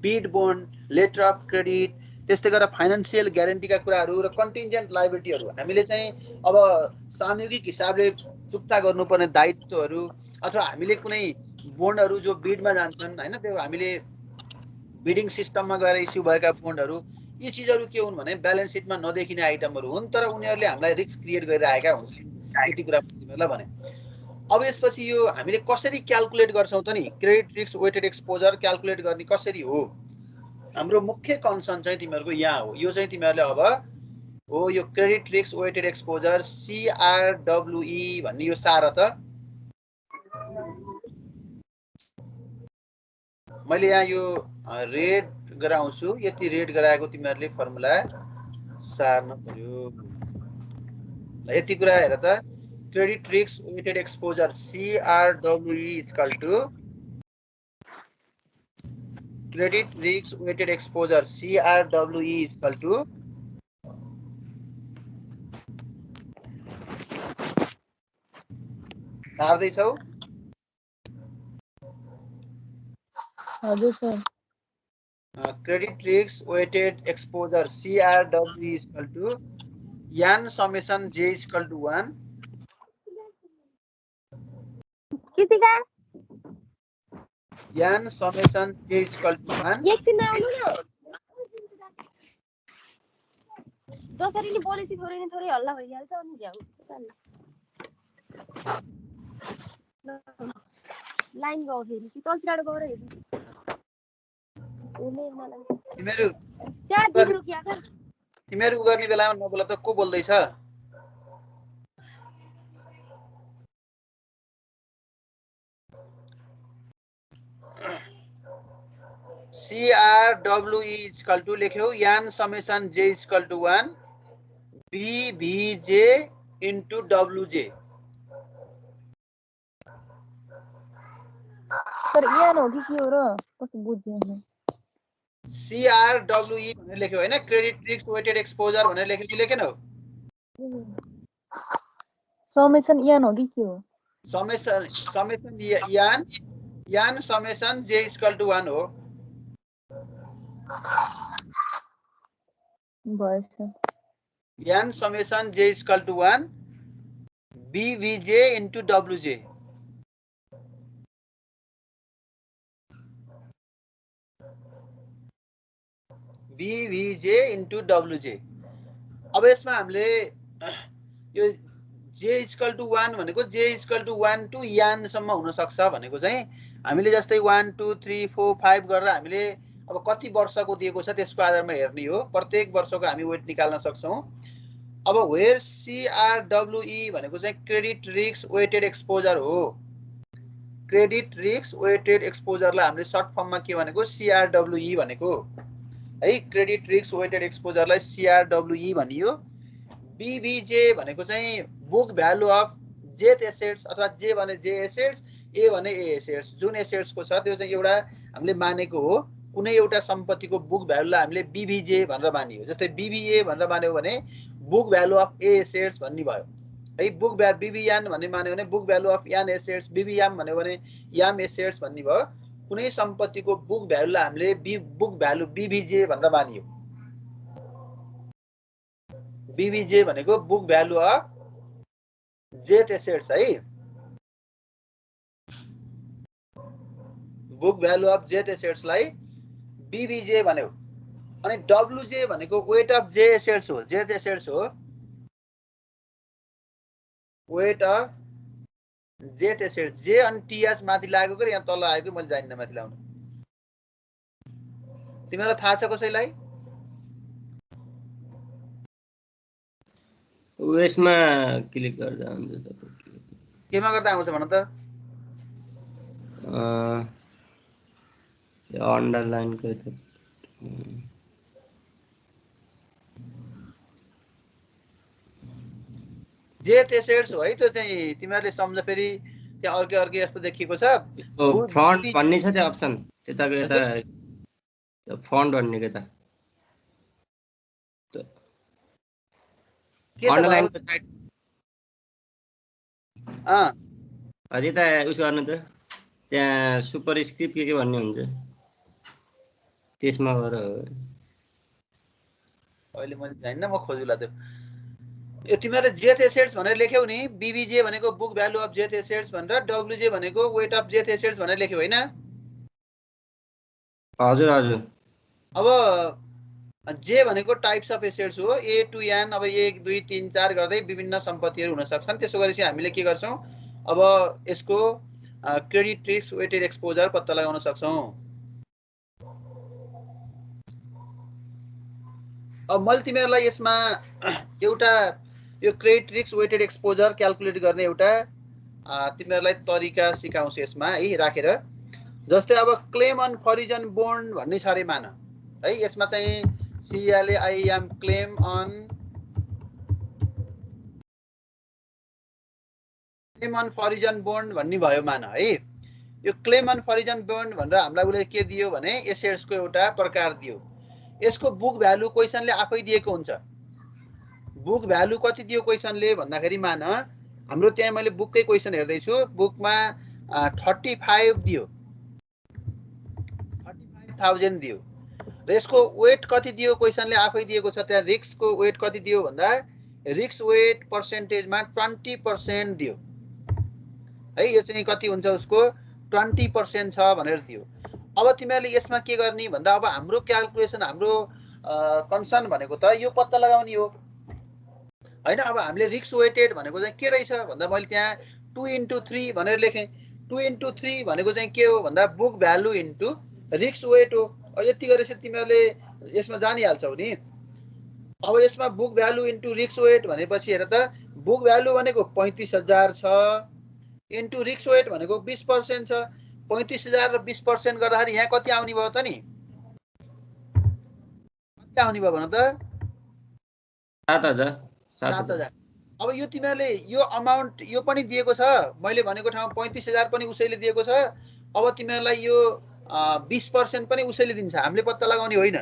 bid bond, letter of credit, त्यस्तै गरेर फाइनेन्सियल ग्यारेन्टीका कुराहरू र कन्टिन्जेन्ट लायबिलिटीहरू। हामीले चाहिँ अब सामूहिक हिसाबले चुक्ता गर्नुपर्ने दायित्वहरू अथवा हामीले कुनै बोन्डहरू जो बिडमा जान्छन् होइन, त्यो हामीले बिडिङ सिस्टममा गएर इस्यु भएका बोन्डहरू, यी चिजहरू के हुन् भने ब्यालेन्स सिटमा नदेखिने आइटमहरू हुन्, तर उनीहरूले हामीलाई रिस्क क्रिएट गरिरहेका हुन्छन्। यति कुरा तिमीहरूलाई भने। अब यसपछि यो हामीले कसरी क्याल्कुलेट गर्छौँ त नि, credit risk weighted exposure calculate गर्ने कसरी हो? हाम्रो मुख्य कन्सर्न चाहिँ तिमीहरूको यहाँ हो। यो चाहिँ तिमीहरूले अब हो यो credit risk weighted exposure CRWE भन्ने यो सार त मैले यहाँ यो रेड गराउँछु। यति रेड गराएको तिमीहरूले फर्मुला सार्न पर्यो। यति कुरा हेर त, credit risk weighted exposure CRWE equal to credit risk weighted exposure CRWE equal to सार्दैछौ? हजुर sir. Credit risk weighted exposure CRWE equal to यान समेसन J इक्वल टु 1 कितिका यान समेसन J इक्वल टु 1 एकछिन आउनु न। जसरी नि पोलिसी थोरै हल्ला भइहाल्छ अनि झ्याउ लाइन गयो फेरि कि तलतिरबाट गएर हेर्नु हुने मलाई तिमीहरू त्यहाँ दिनु क्या त तिमीहरू गर्ने बेलामा नबोला त को बोल्दैछ? CRWE इक्वल टु लेख्यौ यान summation J equal to 1 BVJ into WJ। Sir यहाँ हो कि के हो र कस्तो बुझ्दैन। CRWE भनेर लेख्यौ हैन, क्रेडिट रिस्क वेटेड एक्सपोजर भनेर लेख्यौ कि लेखेनौ? समेसन यान हो कि के हो? समेसन यान समेसन J इक्वल टु 1 हो। भएछ। यान summation J equal to 1 BVJ into WJ। BVJ into WJ। अब यसमा हामीले यो J इक्वल टु 1 भनेको J इक्वल टु 1 टु यानसम्म हुन सक्छ भनेको चाहिँ हामीले जस्तै 1 2 3 4 5 गरेर हामीले अब कति वर्षको दिएको छ त्यसको आधारमा हेर्ने हो। प्रत्येक वर्षको हामी वेट निकाल्न सक्छौं। अब वेयर CRWE भनेको चाहिँ क्रेडिट रिस्क वेटेड एक्सपोजर हो। क्रेडिट रिस्क वेटेड एक्सपोजरलाई हामीले सर्ट फर्ममा के भनेको CRWE भनेको है। क्रेडिट रिस्क वेटेड एक्सपोजरलाई CRWE भनियो। BVJ भनेको चाहिँ book value of jth assets अथवा जे भने जे एसेट्स, ए भने ए एसेट्स। जुन एसेट्सको छ त्यो चाहिँ एउटा हामीले मानेको हो। कुनै एउटा सम्पत्तिको बुक भ्यालुलाई हामीले BVJ भनेर मानियो। जस्तै BVA भनेर मान्यो भने book value of A assets भन्ने भयो है। बुक भ्यालु BVयान भन्ने मान्यो भने बुक भ्यालु अफ यान एसेट्स, BVयाम भन्यो भने याम एसेट्स भन्ने भयो। कुनै सम्पत्तिको बुक भ्यालुलाई हामीले बुक भ्यालु BVJ भनेर मानियो। BVJ भनेको book value of jth assets है। बुक भ्यालु अफ जेट एसेट्सलाई BVJ भन्यो। अनि WJ भनेको वेट अफ जे एसेट्स हो, जेट एसेट्स हो। Weight of jth assets, j अनि टीएस माथि लागेको कि यहाँ तल आएको मैले जानिन माथि लाउनु। तिमीलाई थाहा छ कसैलाई? यसमा क्लिक गर्दा हुन्छ। केमा गर्दा आउँछ भन त? अन्डरलाइन को त जेथ एसेट्स हो है त्यो चाहिँ तिमीहरूले सम्झ फेरि त्यहाँ अर्कै अर्कै जस्तो देखिएको छ फन्ड भन्ने छ त्यो अप्सन त्यताको यता फन्ड भन्ने के त के छ अन्डरलाइन को साइड अझै त उस गर्नु त त्यहाँ सुपर स्क्रिप्ट के भन्ने हुन्छ त्यसमा गएर अहिले मैले जान्न म खोजुला त्यो यो तिमीहरूले जेथ एसेट्स भनेर लेख्यौ नि बीबीजे भनेको बुक भ्यालु अफ जेथ एसेट्स भनेर डब्ल्युजे भनेको वेट अफ जेथ एसेट्स भनेर लेख्यौ हैन हजुर हजुर अब जे भनेको टाइप्स अफ एसेट्स हो ए टु एन अब 1 2 3 4 गर्दै विभिन्न सम्पत्तिहरू हुन सक्छन् त्यसो गरेपछि हामीले के गर्छौं अब यसको क्रेडिट रिस्क वेटेड एक्सपोजर पत्ता लगाउन सक्छौं अब मैले तिमीहरूलाई यसमा एउटा यो credit risk weighted exposure calculate गर्ने एउटा तिमीहरूलाई तरिका सिकाउँछु यसमा है राखेर जस्तै अब क्लेम अन फरिजन बोन्ड भन्ने छ रे मान है यसमा चाहिँ CLAIM क्लेम अन फरिजन बोन्ड भन्ने भयो मान है यो क्लेम अन फरिजन बोन्ड भनेर हामीलाई उले के दियो भने एसेट्सको एउटा प्रकार दियो यसको बुक भ्यालु क्वेशनले आफै दिएको हुन्छ बुक भ्यालु कति दियो क्वेशनले भन्दाखेरि मान हाम्रो त्यहाँ मैले बुककै क्वेशन हेर्दै छु बुकमा 35 दियो 35000 दियो र यसको वेट कति दियो क्वेशनले आफै दिएको छ त्यहाँ रिस्कको वेट कति दियो भन्दा रिस्क वेट पर्सेन्टेजमा 20% दियो है यो चाहिँ कति हुन्छ उसको 20% छ भनेर दियो अब तिमीहरूले यसमा के गर्ने भन्दा अब हाम्रो क्याल्कुलेसन हाम्रो कन्सर्न भनेको त यो पत्ता लगाउने हो हैन अब हामीले रिस्क वेटेड भनेको चाहिँ के रहेछ भन्दा मैले त्यहाँ 2 into 3 भनेर लेखेँ 2 into 3 भनेको चाहिँ के हो भन्दा book value into risk weight हो यति गरेपछि तिमीहरूले यसमा जानिहाल्छौ नि अब यसमा book value into risk weight भनेपछि हेर त बुक भ्यालु भनेको 35000 छ इन्टु रिस्क वेट भनेको 20% छ 35000 र 20% गर्दाखेरि यहाँ कति आउने भयो त नि कति आउने भयो भन त 7000 अब यो तिमीहरूले यो अमाउन्ट यो पनि दिएको छ मैले भनेको ठाउँमा 35000 पनि उसैले दिएको छ अब तिमीहरूलाई यो 20% पनि उसैले दिन्छ हामीले पत्ता लगाउने होइन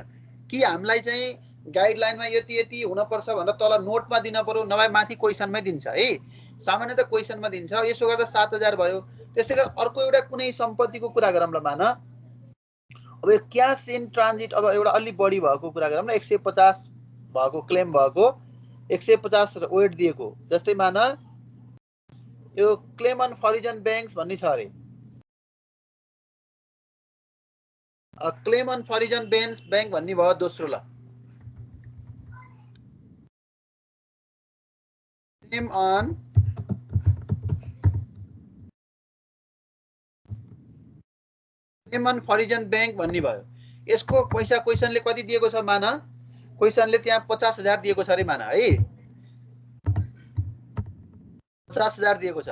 कि हामीलाई चाहिँ गाइडलाइनमा यति यति हुन पर्छ भनेर तल नोटमा दिन पर्यो नभए माथि क्वेशनमै दिन्छ है सामान्यतः क्वेशनमा दिन्छ यसो गर्दा 7000 भयो त्यस्तै गरी अर्को एउटा कुनै सम्पत्तिको कुरा गरौँ ल मान अब यो क्याश इन ट्रान्जिट अब एउटा अलि बढी भएको कुरा गरौँ न 150 भएको क्लेम भएको 150 वेट दिएको जस्तै मान यो क्लेम अन फरिजन बैंक्स भन्ने छ अरे क्लेम अन फरिजन बैंक भन्ने भयो दोस्रो ल क्लेम अन फरिजन बैंक भन्ने भयो यसको पैसा क्वेशनले कति दिएको छ मान क्वेशनले त्यहाँ 50000 दिएको छ अरे मान है 50000 दिएको छ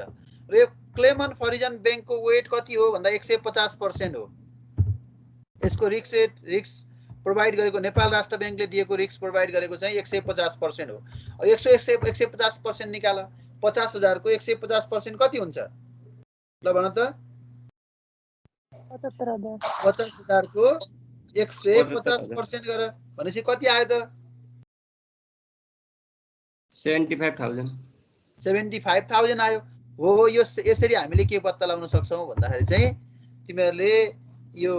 र यो क्लेम अन फरिजन बैंकको वेट कति हो भन्दा 150% हो यसको रिस्क प्रोवाइड गरेको नेपाल राष्ट्र बैंकले दिएको रिस्क प्रोवाइड गरेको चाहिँ 150% हो 150% निकाल 50000 को 150% कति हुन्छ ल भन त 50000 को 150% गर भनेपछि कति आयो त 75000 आयो हो यो यसरी हामीले के पत्ता लगाउन सक्छौं भन्दाखेरि चाहिँ तिमीहरूले यो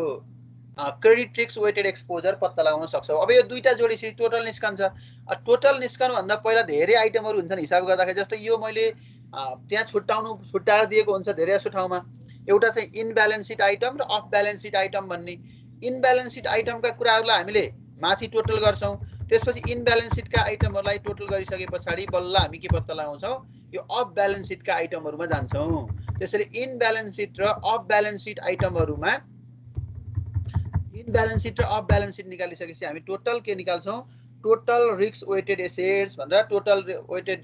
क्रेडिट रिस्क वेटेड एक्सपोजर पत्ता लगाउन सक्छौ अब यो दुईटा जोडिसि टोटल निस्कन्छ टोटल निस्कनु भन्दा पहिला धेरै आइटमहरु हुन्छन् हिसाब गर्दाखेरि जस्तै यो मैले त्यहाँ छुट्टाएर दिएको हुन्छ धेरै जसो ठाउँमा एउटा चाहिँ इन ब्यालेन्स शीट आइटम र अफ ब्यालेन्स शीट आइटम भन्ने इन ब्यालेन्स शीट आइटमका कुराहरुलाई हामीले माथि टोटल गर्छौं त्यसपछि इन ब्यालेन्स शीटका आइटमहरुलाई टोटल गरिसकेपछि बल्ल हामी के पत्ता लगाउँछौं यो अफ ब्यालेन्स शीटका आइटमहरुमा जान्छौं त्यसरी इन ब्यालेन्स शीट र अफ ब्यालेन्स शीट आइटमहरुमा इन ब्यालेन्स शीट र अफ ब्यालेन्स शीट निकालिसकेपछि हामी टोटल के निकाल्छौं टोटल रिस्क वेटेड एसेट्स भनेर टोटल वेटेड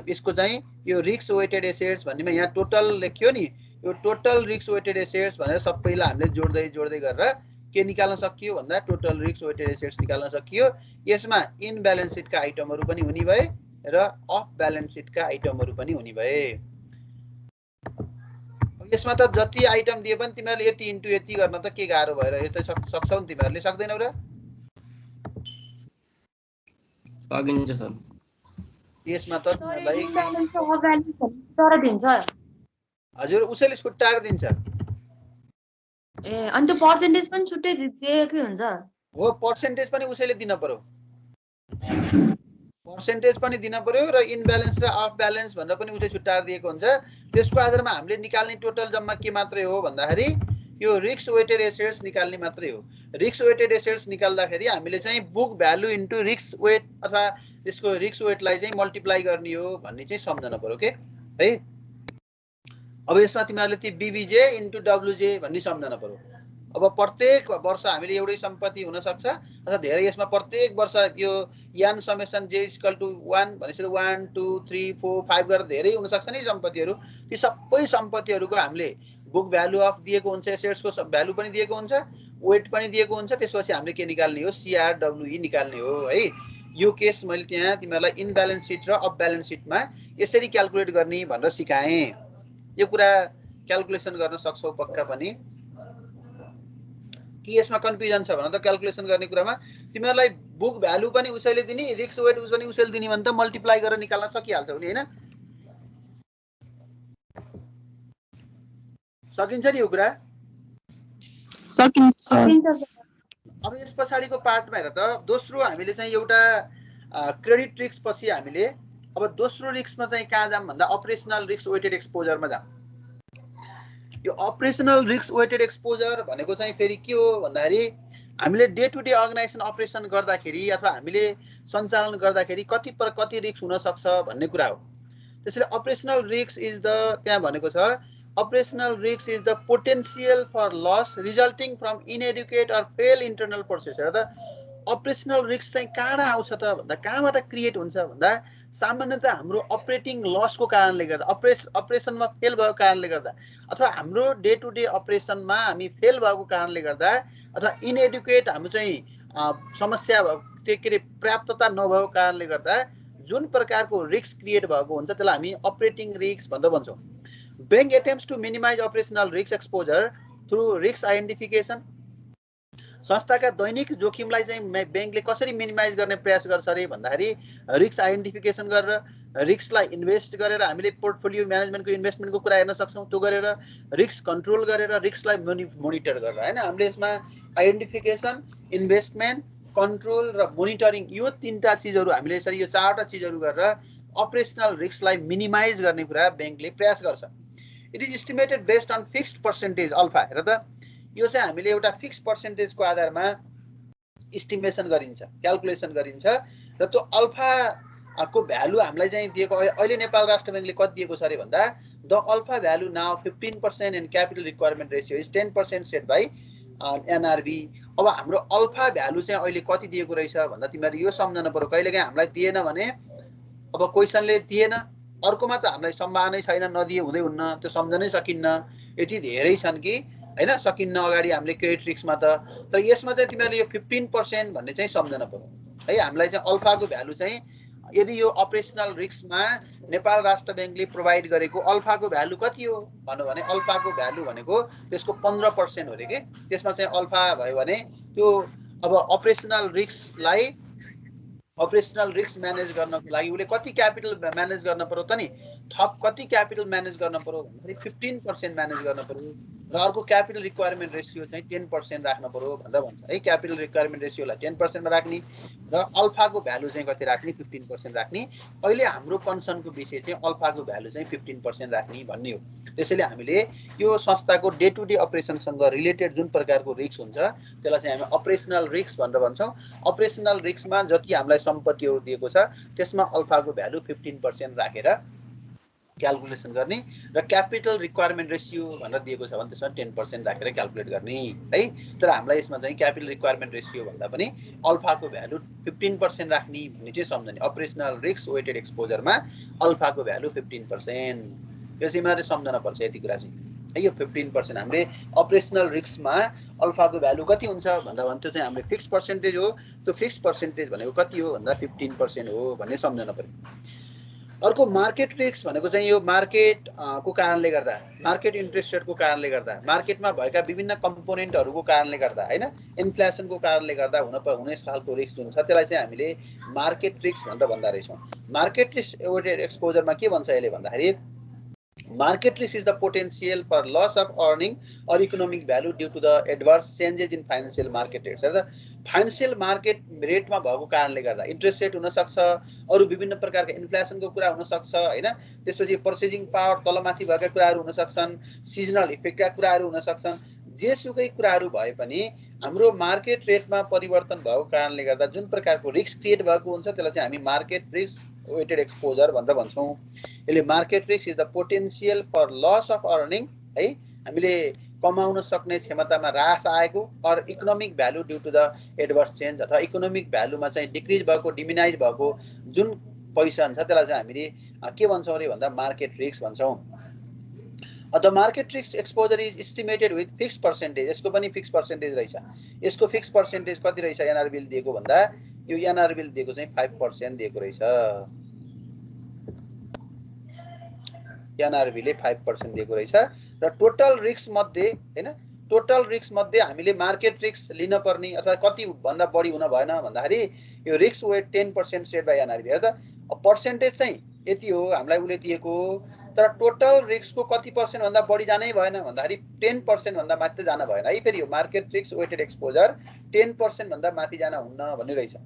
यसको चाहिँ यो रिस्क वेटेड एसेट्स भन्नेमा यहाँ टोटल लेख्यो नि, यो टोटल रिस्क वेटेड एसेट्स भनेर सबैलाई हामीले जोड्दै जोड्दै गरेर के निकाल्न सकियो भन्दा टोटल रिस्क वेटेड एसेट्स निकाल्न सकियो। यसमा इन ब्यालेन्स सिटका आइटमहरू पनि हुने भए र अफ ब्यालेन्स सिटका आइटमहरू पनि हुने भए। यसमा त जति आइटम दिए पनि तिमीहरूले यति इन्टु यति गर्न त के गाह्रो भएर यो त सक्छौ नि, तिमीहरूले सक्दैनौ र? सकिन्छ सर। यसमा त तिमीहरूलाई तर दिन्छ। हजुर उसैले छुट्टाएर दिन्छ। ए अनि त्यो पर्सेन्टेज पनि छुट्टै दिएकै हुन्छ? हो पर्सेन्टेज पनि उसैले दिन पर्यो, पर्सेन्टेज पनि दिन पर्यो र इन ब्यालेन्स र अफ ब्यालेन्स भनेर पनि उसले छुट्टाएर दिएको हुन्छ। त्यसको आधारमा हामीले निकाल्ने टोटल जम्मा के मात्रै हो भन्दाखेरि यो रिस्क वेटेड एसेट्स निकाल्ने मात्रै हो। रिस्क वेटेड एसेट्स निकाल्दाखेरि हामीले चाहिँ book value into risk weight अथवा त्यसको रिस्क वेटलाई चाहिँ मल्टिप्लाई गर्ने हो भन्ने चाहिँ सम्झना पर्यो के है। अब यसमा तिमीहरूले त्यो बीबीजे इन्टु डब्लुजे भन्ने सम्झना पर्यो। अब प्रत्येक वर्ष हामीले एउटै सम्पत्ति हुन सक्छ अथवा धेरै, यसमा प्रत्येक वर्ष यो यान समेसन जे इक्वल टु 1 भनेपछि 1 2 3 4 5 गरेर धेरै हुन सक्छ नि सम्पत्तिहरू। ती सबै सम्पत्तिहरूको हामीले बुक भ्यालु अफ दिएको हुन्छ, एसेट्सको भ्यालु पनि दिएको हुन्छ, वेट पनि दिएको हुन्छ। त्यसपछि हामीले के निकाल्ने हो, सीआरडब्ल्युई निकाल्ने हो है। यो केस मैले त्यहाँ तिमीहरूलाई इन ब्यालेन्स सिट र अफ ब्यालेन्स सिटमा यसरी क्याल्कुलेट गर्ने भनेर सिकाएँ। यो कुरा क्याल्कुलेसन गर्न सक्छौ पक्का पनि कि यसमा कन्फ्युजन छ भने त क्याल्कुलेसन गर्ने कुरामा तिमीहरूलाई बुक भ्यालु पनि उसैले दिने, रिस्क वेट पनि उसैले दिने भने त मल्टिप्लाई गरेर निकाल्न सकिहाल्छौ नि हैन? सकिन्छ नि यो कुरा? सकिन्छ। अब यस पछाडिको पार्टमा हेर त, दोस्रो हामीले चाहिँ एउटा क्रेडिट रिस्क पछि हामीले अब दोस्रो रिस्कमा चाहिँ कहाँ जाम भन्दा अपरेसनल रिस्क वेटेड एक्सपोजरमा जाम। यो अपरेसनल रिस्क वेटेड एक्सपोजर भनेको चाहिँ फेरि के हो भन्दाखेरि हामीले day to day organisation operation गर्दाखेरि अथवा हामीले सञ्चालन गर्दाखेरि कति रिस्क हुन सक्छ भन्ने कुरा हो। त्यसैले अपरेसनल रिस्क इज द, त्यहाँ भनेको छ operational risk is the potential for loss resulting from inadequate or fail internal process. हेर त अपरेसनल रिस्क चाहिँ कहाँबाट आउँछ त भन्दा, कहाँबाट क्रिएट हुन्छ भन्दा सामान्यतः हाम्रो अपरेटिङ लसको कारणले गर्दा, अपरेसनमा फेल भएको कारणले गर्दा अथवा हाम्रो डे टु डे अपरेसनमा हामी फेल भएको कारणले गर्दा अथवा इनएडुकेट हाम्रो चाहिँ समस्या के अरे पर्याप्तता नभएको कारणले गर्दा जुन प्रकारको रिस्क क्रिएट भएको हुन्छ त्यसलाई हामी अपरेटिङ रिस्क भनेर भन्छौँ। Bank attempts to minimize operational risk exposure through risk identification. संस्थाका दैनिक जोखिमलाई चाहिँ बैंकले कसरी मिनिमाइज गर्ने प्रयास गर्छ अरे भन्दाखेरि रिस्क आइडेन्टिफिकेसन गरेर, रिस्कलाई इन्भेस्ट गरेर हामीले पोर्टफोलियो म्यानेजमेन्टको इन्भेस्टमेन्टको कुरा हेर्न सक्छौँ, त्यो गरेर रिस्क कन्ट्रोल गरेर रिस्कलाई मोनिटर गरेर हैन। हामीले यसमा आइडेन्टिफिकेसन, इन्भेस्टमेन्ट, कन्ट्रोल र मोनिटरिङ यो तीनटा चिजहरू हामीले यसरी यो चारवटा चिजहरू गरेर अपरेसनल रिस्कलाई मिनिमाइज गर्ने कुरा बैंकले प्रयास गर्छ। It is estimated based on fixed percentage alpha. हेर त यो चाहिँ हामीले एउटा फिक्स पर्सेन्टेजको आधारमा इस्टिमेसन गरिन्छ, क्याल्कुलेसन गरिन्छ र त्यो अल्फाको भ्यालु हामीलाई चाहिँ दिएको अहिले नेपाल राष्ट्र बैंकले कति दिएको छ अरे भन्दा the alpha value now 15% and capital requirement ratio is 10% set by NRB. अब हाम्रो अल्फा भ्यालु चाहिँ अहिले कति दिएको रहेछ भन्दा तिमीहरू यो सम्झनु पर्यो। कहिलेकाहीँ हामीलाई दिएन भने अब क्वेसनले दिएन, अर्कोमा त हामीलाई सम्भावनै छैन, नदिए हुँदै हुन्न, त्यो सम्झनै सकिन्न, यति धेरै छन् कि हैन सकिन्न अगाडि हामीले क्रेडिट रिस्कमा त। तर यसमा चाहिँ तिमीहरूले यो 15% भन्ने चाहिँ सम्झना पर्यो है। हामीलाई चाहिँ अल्फाको भ्यालु चाहिँ यदि यो अपरेसनल रिस्कमा नेपाल राष्ट्र बैंकले प्रोभाइड गरेको अल्फाको भ्यालु कति हो भन्नु भने अल्फाको भ्यालु भनेको त्यसको 15% हो रे के। त्यसमा चाहिँ अल्फा भयो भने त्यो अब अपरेसनल रिस्क म्यानेज गर्नको लागि उसले कति क्यापिटल म्यानेज गर्न पर्यो त नि, थप कति क्यापिटल म्यानेज गर्न पर्यो भन्दाखेरि 15% म्यानेज गर्न पर्यो र अर्को क्यापिटल रिक्वायरमेन्ट रेसियो चाहिँ 10% राख्न पर्यो भनेर भन्छ है। क्यापिटल रिक्वायरमेन्ट रेसियोलाई 10% मा राख्ने र अल्फाको भ्यालु चाहिँ कति राख्ने 15% राख्ने। अहिले हाम्रो कन्सर्नको विषय चाहिँ अल्फाको भ्यालु चाहिँ 15% राख्ने भन्ने हो। त्यसैले हामीले यो संस्थाको डे टु डे अपरेसनसँग रिलेटेड जुन प्रकारको रिस्क हुन्छ त्यसलाई चाहिँ हामी अपरेसनल रिस्क भनेर भन्छौँ। अपरेसनल रिस्कमा जति हामीलाई सम्पत्तिहरू दिएको छ त्यसमा अल्फाको भ्यालु 15% राखेर क्याल्कुलेसन गर्ने र क्यापिटल रिक्वायरमेन्ट रेसियो भनेर दिएको छ भने त्यसमा 10% राखेर क्याल्कुलेट गर्ने है। तर हामीलाई यसमा चाहिँ क्यापिटल रिक्वायरमेन्ट रेसियो भन्दा पनि अल्फाको भ्यालु 15% राख्ने भन्ने चाहिँ सम्झने। अपरेसनल रिस्क वेटेड एक्सपोजरमा अल्फाको भ्यालु 15%, यो चाहिँ मात्रै सम्झन पर्छ यति कुरा चाहिँ है। यो 15% हामीले अपरेसनल रिस्कमा अल्फाको भ्यालु कति हुन्छ भन्दा त्यो चाहिँ हामीले फिक्स पर्सेन्टेज हो। त्यो फिक्स पर्सेन्टेज भनेको कति हो भन्दा 15% हो भन्ने सम्झन पर्यो। अर्को मार्केट रिस्क भनेको चाहिँ यो मार्केट को कारणले गर्दा, मार्केट इन्ट्रेस्ट रेटको कारणले गर्दा, मार्केटमा भएका विभिन्न कम्पोनेन्टहरूको कारणले गर्दा हैन, इन्फ्लेसनको कारणले गर्दा हुने खालको रिस्क जुन छ त्यसलाई चाहिँ हामीले मार्केट रिस्क भनेर भन्दा रहेछौँ। मार्केट रिस्क वेटेड एक्सपोजरमा के भन्छ यसले भन्दाखेरि market risk is the potential for loss of earning or economic value due to the adverse changes in financial market rates. Financial market रेटमा भएको कारणले गर्दा इन्ट्रेस्ट रेट हुन सक्छ, अरु विभिन्न प्रकारका इन्फ्लेसनको कुरा हुन सक्छ हैन, त्यसपछि पर्चेजिङ पावर तलमाथि भएका कुराहरू हुन सक्छन्, सिजनल इफेक्टका कुराहरू हुन सक्छन्। जेसुकै कुराहरू भए पनि हाम्रो मार्केट रेटमा परिवर्तन भएको कारणले गर्दा जुन प्रकारको रिस्क क्रिएट भएको हुन्छ त्यसलाई चाहिँ हामी मार्केट रिस्क वेटेड एक्सपोजर भनेर भन्छौँ। यसले market risk is the potential for loss of earning है, हामीले कमाउन सक्ने क्षमतामा ह्रास आएको, और economic value due to the adverse change अथवा इकोनोमिक भ्यालुमा चाहिँ डिक्रिज भएको, डिमिनाइज भएको जुन पैसा हुन्छ त्यसलाई चाहिँ हामीले के भन्छौँ अरे भन्दा मार्केट रिस्क भन्छौँ। The market risk exposure is estimated with fixed percentage. यसको पनि फिक्स पर्सेन्टेज रहेछ। यसको फिक्स पर्सेन्टेज कति रहेछ एनआरबीले दिएको भन्दा यो एनआरबीले दिएको चाहिँ 5% दिएको रहेछ। एनआरबीले 5% दिएको रहेछ र टोटल रिस्क मध्ये हैन, टोटल रिस्क मध्ये हामीले मार्केट रिस्क लिन पर्ने अथवा कति भन्दा बढी हुन भएन भन्दाखेरि यो risk weight 10% set by NRB. हेर्दा पर्सेन्टेज चाहिँ यति हो हामीलाई उले दिएको, तर टोटल रिस्कको कति पर्सेन्ट भन्दा बढी जानै भएन भन्दाखेरि 10% भन्दा माथि जान भएन है। फेरि यो मार्केट रिस्क वेटेड एक्सपोजर 10% भन्दा माथि जान हुन्न भन्ने रहेछ।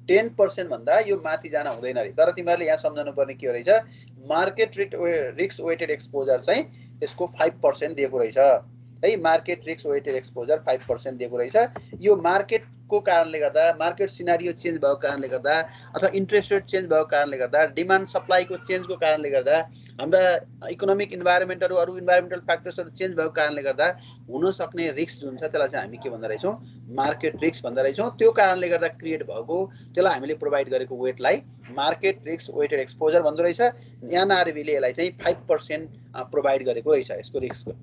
10% भन्दा यो माथि जान हुँदैन रे। तर तिमीहरूले यहाँ सम्झनु पर्ने के हो रहेछ, मार्केट रिस्क वेटेड एक्सपोजर चाहिँ यसको 5% दिएको रहेछ है। मार्केट रिस्क वेटेड एक्सपोजर 5% दिएको रहेछ। यो मार्केटको कारणले गर्दा, मार्केट सिनारियो चेन्ज भएको कारणले गर्दा अथवा इन्ट्रेस्ट रेट चेन्ज भएको कारणले गर्दा, डिमान्ड सप्लाईको चेन्जको कारणले गर्दा, हाम्रा इकोनोमिक इन्भाइरोमेन्टहरू, अरू इन्भाइरोमेन्टल फ्याक्टर्सहरू चेन्ज भएको कारणले गर्दा हुन सक्ने रिस्क जुन छ त्यसलाई चाहिँ हामी के भन्दा रहेछौँ, मार्केट रिस्क भन्दा रहेछौँ। त्यो कारणले गर्दा क्रिएट भएको त्यसलाई हामीले प्रोभाइड गरेको वेटलाई मार्केट रिस्क वेटेड एक्सपोजर भन्दो रहेछ। एनआरबीले यसलाई चाहिँ 5% प्रोभाइड गरेको रहेछ यसको रिस्कको।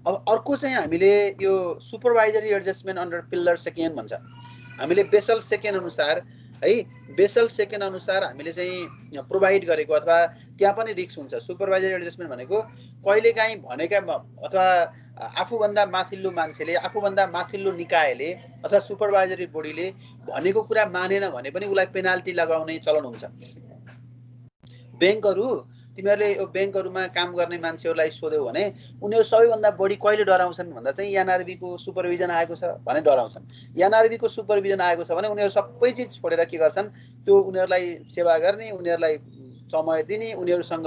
अब अर्को चाहिँ हामीले यो सुपरभाइजरी एडजस्टमेन्ट अन्डर पिलर सेकेन्ड भन्छ। हामीले बेसल सेकेन्ड अनुसार है, बेसल सेकेन्ड अनुसार हामीले चाहिँ प्रोभाइड गरेको अथवा त्यहाँ पनि रिस्क हुन्छ। सुपरभाइजरी एडजस्टमेन्ट भनेको कहिलेकाहीँ भनेका अथवा आफूभन्दा माथिल्लो मान्छेले, आफूभन्दा माथिल्लो निकायले अथवा सुपरभाइजरी बोडीले भनेको कुरा मानेन भने पनि उसलाई पेनाल्टी लगाउने चलन हुन्छ। ब्याङ्कहरू, तिमीहरूले यो ब्याङ्कहरूमा काम गर्ने मान्छेहरूलाई सोध्यौ भने उनीहरू सबैभन्दा बढी कहिले डराउँछन् भन्दा चाहिँ एनआरबीको सुपरभिजन आएको छ भने डराउँछन्। एनआरबीको सुपरभिजन आएको छ भने उनीहरू सबै चिज छोडेर के गर्छन्, त्यो उनीहरूलाई सेवा गर्ने, उनीहरूलाई समय दिने, उनीहरूसँग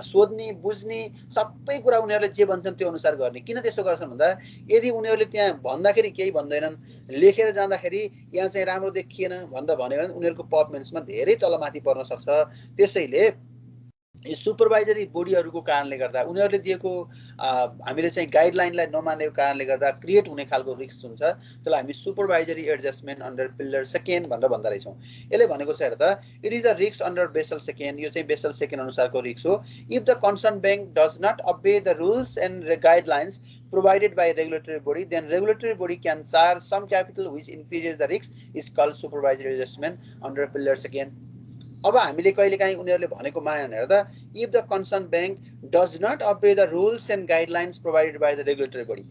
सोध्ने, बुझ्ने, सबै कुरा उनीहरूले जे भन्छन् त्यो अनुसार गर्ने। किन त्यसो गर्छन् भन्दा यदि उनीहरूले त्यहाँ भन्दाखेरि केही भन्दैनन्, लेखेर जाँदाखेरि यहाँ चाहिँ राम्रो देखिएन भनेर भन्यो भने उनीहरूको पर्फर्मेन्समा धेरै तलमाथि पर्न सक्छ। त्यसैले सुपरभाइजरी बोडीहरूको कारणले गर्दा, उनीहरूले दिएको हामीले चाहिँ गाइडलाइनलाई नमानेको कारणले गर्दा क्रिएट हुने खालको रिस्क हुन्छ, त्यसलाई हामी supervisory adjustment under pillar second भनेर भन्दा रहेछौँ। यसले भनेको छ हेर्दा, it is a risk under Basel second. यो चाहिँ बेसल सेकेन्ड अनुसारको रिस्क हो। If the concern bank does not obey the rules and guidelines provided by regulatory body, then regulatory body can charge some capital which increases the risk is called supervisory adjustment under pillar second. अब हामीले कहिलेकाहीँ उनीहरूले भनेको मानेन। हेर्दा, if the concern bank does not obey the rules and guidelines provided by the regulatory body,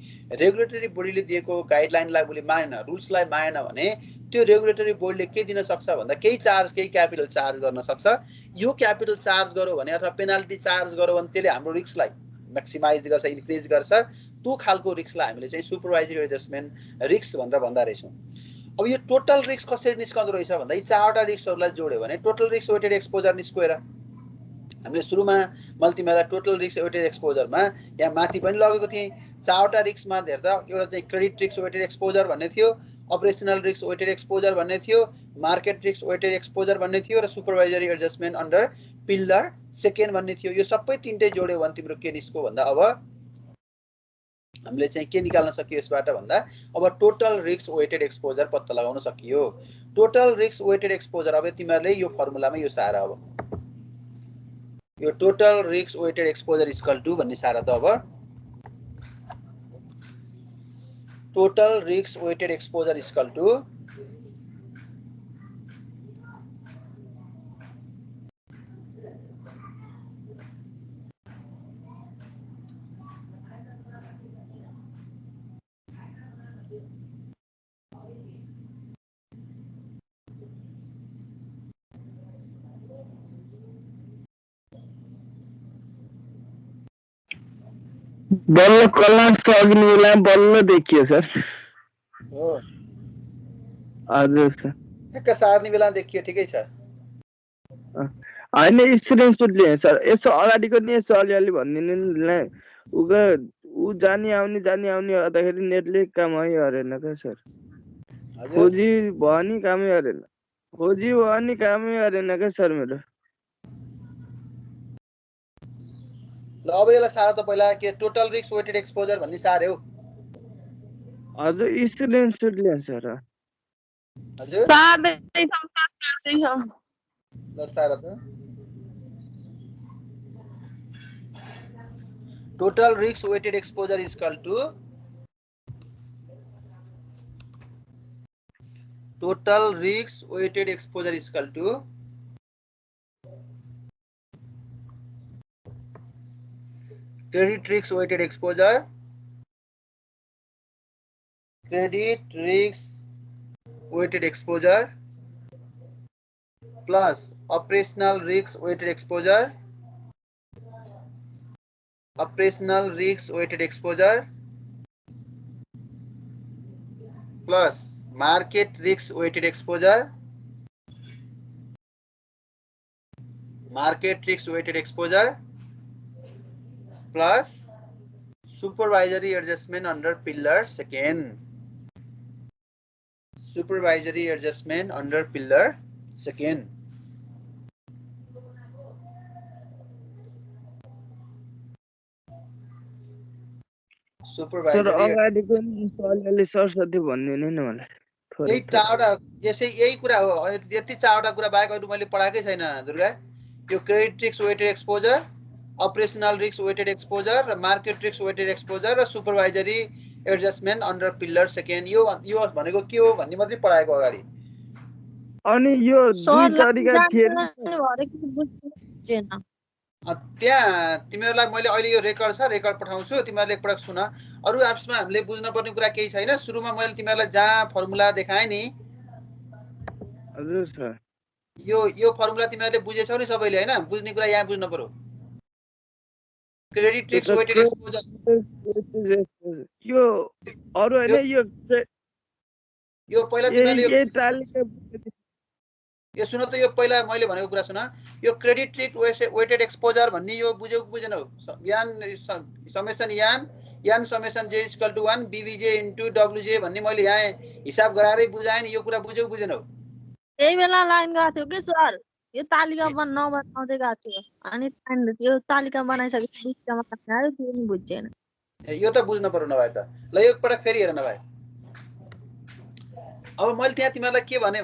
regulatory बोडीले दिएको गाइडलाइनलाई उसले मानेन, रुल्सलाई मानेन भने त्यो रेगुलेटरी बोर्डले के दिन सक्छ भन्दा केही चार्ज, केही क्यापिटल चार्ज गर्न सक्छ। यो क्यापिटल चार्ज गर्यो भने अथवा पेनाल्टी चार्ज गर्यो भने त्यसले हाम्रो रिस्कलाई म्याक्सिमाइज गर्छ, इन्क्रिज गर्छ। त्यो खालको रिस्कलाई हामीले चाहिँ सुपरभाइजरी एडजस्टमेन्ट रिस्क भनेर भन्दा रहेछौँ। अब यो टोटल रिस्क कसरी निस्कँदो रहेछ भन्दा यी चारवटा रिस्कहरूलाई जोड्यो भने टोटल रिस्क वेटेड एक्सपोजर निस्केर हामीले सुरुमा मैले तिमीलाई टोटल रिस्क वेटेड एक्सपोजरमा यहाँ माथि पनि लगेको थिएँ। चारवटा रिस्कमा हेर्दा एउटा चाहिँ क्रेडिट रिस्क वेटेड एक्सपोजर भन्ने थियो, अपरेसनल रिस्क वेटेड एक्सपोजर भन्ने थियो, मार्केट रिस्क वेटेड एक्सपोजर भन्ने थियो र supervisory adjustment under pillar second भन्ने थियो। यो सबै तीनटै जोड्यो भने तिम्रो के निस्क्यो भन्दा अब हामीले चाहिँ के निकाल्न सकियो यसबाट भन्दा अब टोटल रिस्क वेटेड एक्सपोजर पत्ता लगाउन सकियो। टोटल रिस्क वेटेड एक्सपोजर अब तिमीहरूले यो फर्मुलामा यो सार अब यो total risk weighted exposure equal to भन्ने सार त अब total risk weighted exposure equal to बल्ल कलास सक्ने बेला बल्ल देखियो सर। हो हजुर सर। ठ्याक्क सार्ने बेला देखियो, ठिकै छ। होइन स्टुडेन्ट लिए सर यसो अगाडिको नि यसो अलिअलि भनिदिनु नि ऊ जाने आउने गर्दाखेरि नेटले कामै गरेन क्या सर। हजुर खोजी भयो नि कामै गरेन, खोजी भयो नि कामै गरेन क्या सर मेरो। ल अब यसलाई सार त पहिला के टोटल रिस्क वेटेड एक्सपोजर भन्ने सार्यो। हजुर स्टुडेन्ट लिए सर। हजुर ल सार त total risk weighted exposure equal to total risk weighted exposure is equal to credit risk weighted exposure, credit risk weighted exposure plus operational risk weighted exposure, operational risk weighted exposure plus market risk weighted exposure, market risk weighted exposure plus supervisory adjustment under pillar second, supervisory adjustment under pillar second. Sir अगाडिको नि अलिअलि सरस्वती भनिदिनु नि मलाई। यही चारवटा यसै यही कुरा हो। यति चारवटा कुरा बाहेक अरू मैले पढाएकै छैन दुर्गा। यो credit risk weighted exposure, operational risk weighted exposure र मार्केट रिस्क वेटेड एक्सपोजर र supervisory adjustment under pillar second यो भनेको के हो भन्ने मात्रै पढाएको अगाडि। अनि यो दुई तरिका थिए त्यहाँ तिमीहरूलाई मैले अहिले यो रेकर्ड छ, रेकर्ड पठाउँछु, तिमीहरूले एकपटक सुन। अरू एप्समा हामीले बुझ्न पर्ने कुरा केही छैन। सुरुमा मैले तिमीहरूलाई जहाँ फर्मुला देखाएँ नि, हजुर सर, यो फर्मुला तिमीहरूले बुझेछौ नि सबैले होइन? बुझ्ने कुरा यहाँ बुझ्न पर्यो। क्रेडिट रिस्क वेटेड एक्सपोजर यो अरु हैन यो पहिला तिमीहरूले यही तालिका यो सुन त, यो पहिला मैले भनेको कुरा सुन। यो क्रेडिट रिस्क वेटेड एक्सपोजर भन्ने यो बुझ्यौ कि बुझेनौ? यान summation J equal to 1 BBJ into डब्लुजे भन्ने मैले यहाँ हिसाब गराएरै बुझाएँ नि। यो कुरा बुझ्यौ बुझेनौ? त्यही बेला लाइन गएको थियो कि सर, यो तालिका नबनाउँदै गएको थियो अनि यो तालिका बनाइसकेपछि बिचमा आयो, त्यो नि बुझ्दैन। यो त बुझ्न पर्यो नभए त। ल यो एकपटक फेरि हेर नभए। अब मैले त्यहाँ तिमीहरूलाई के भने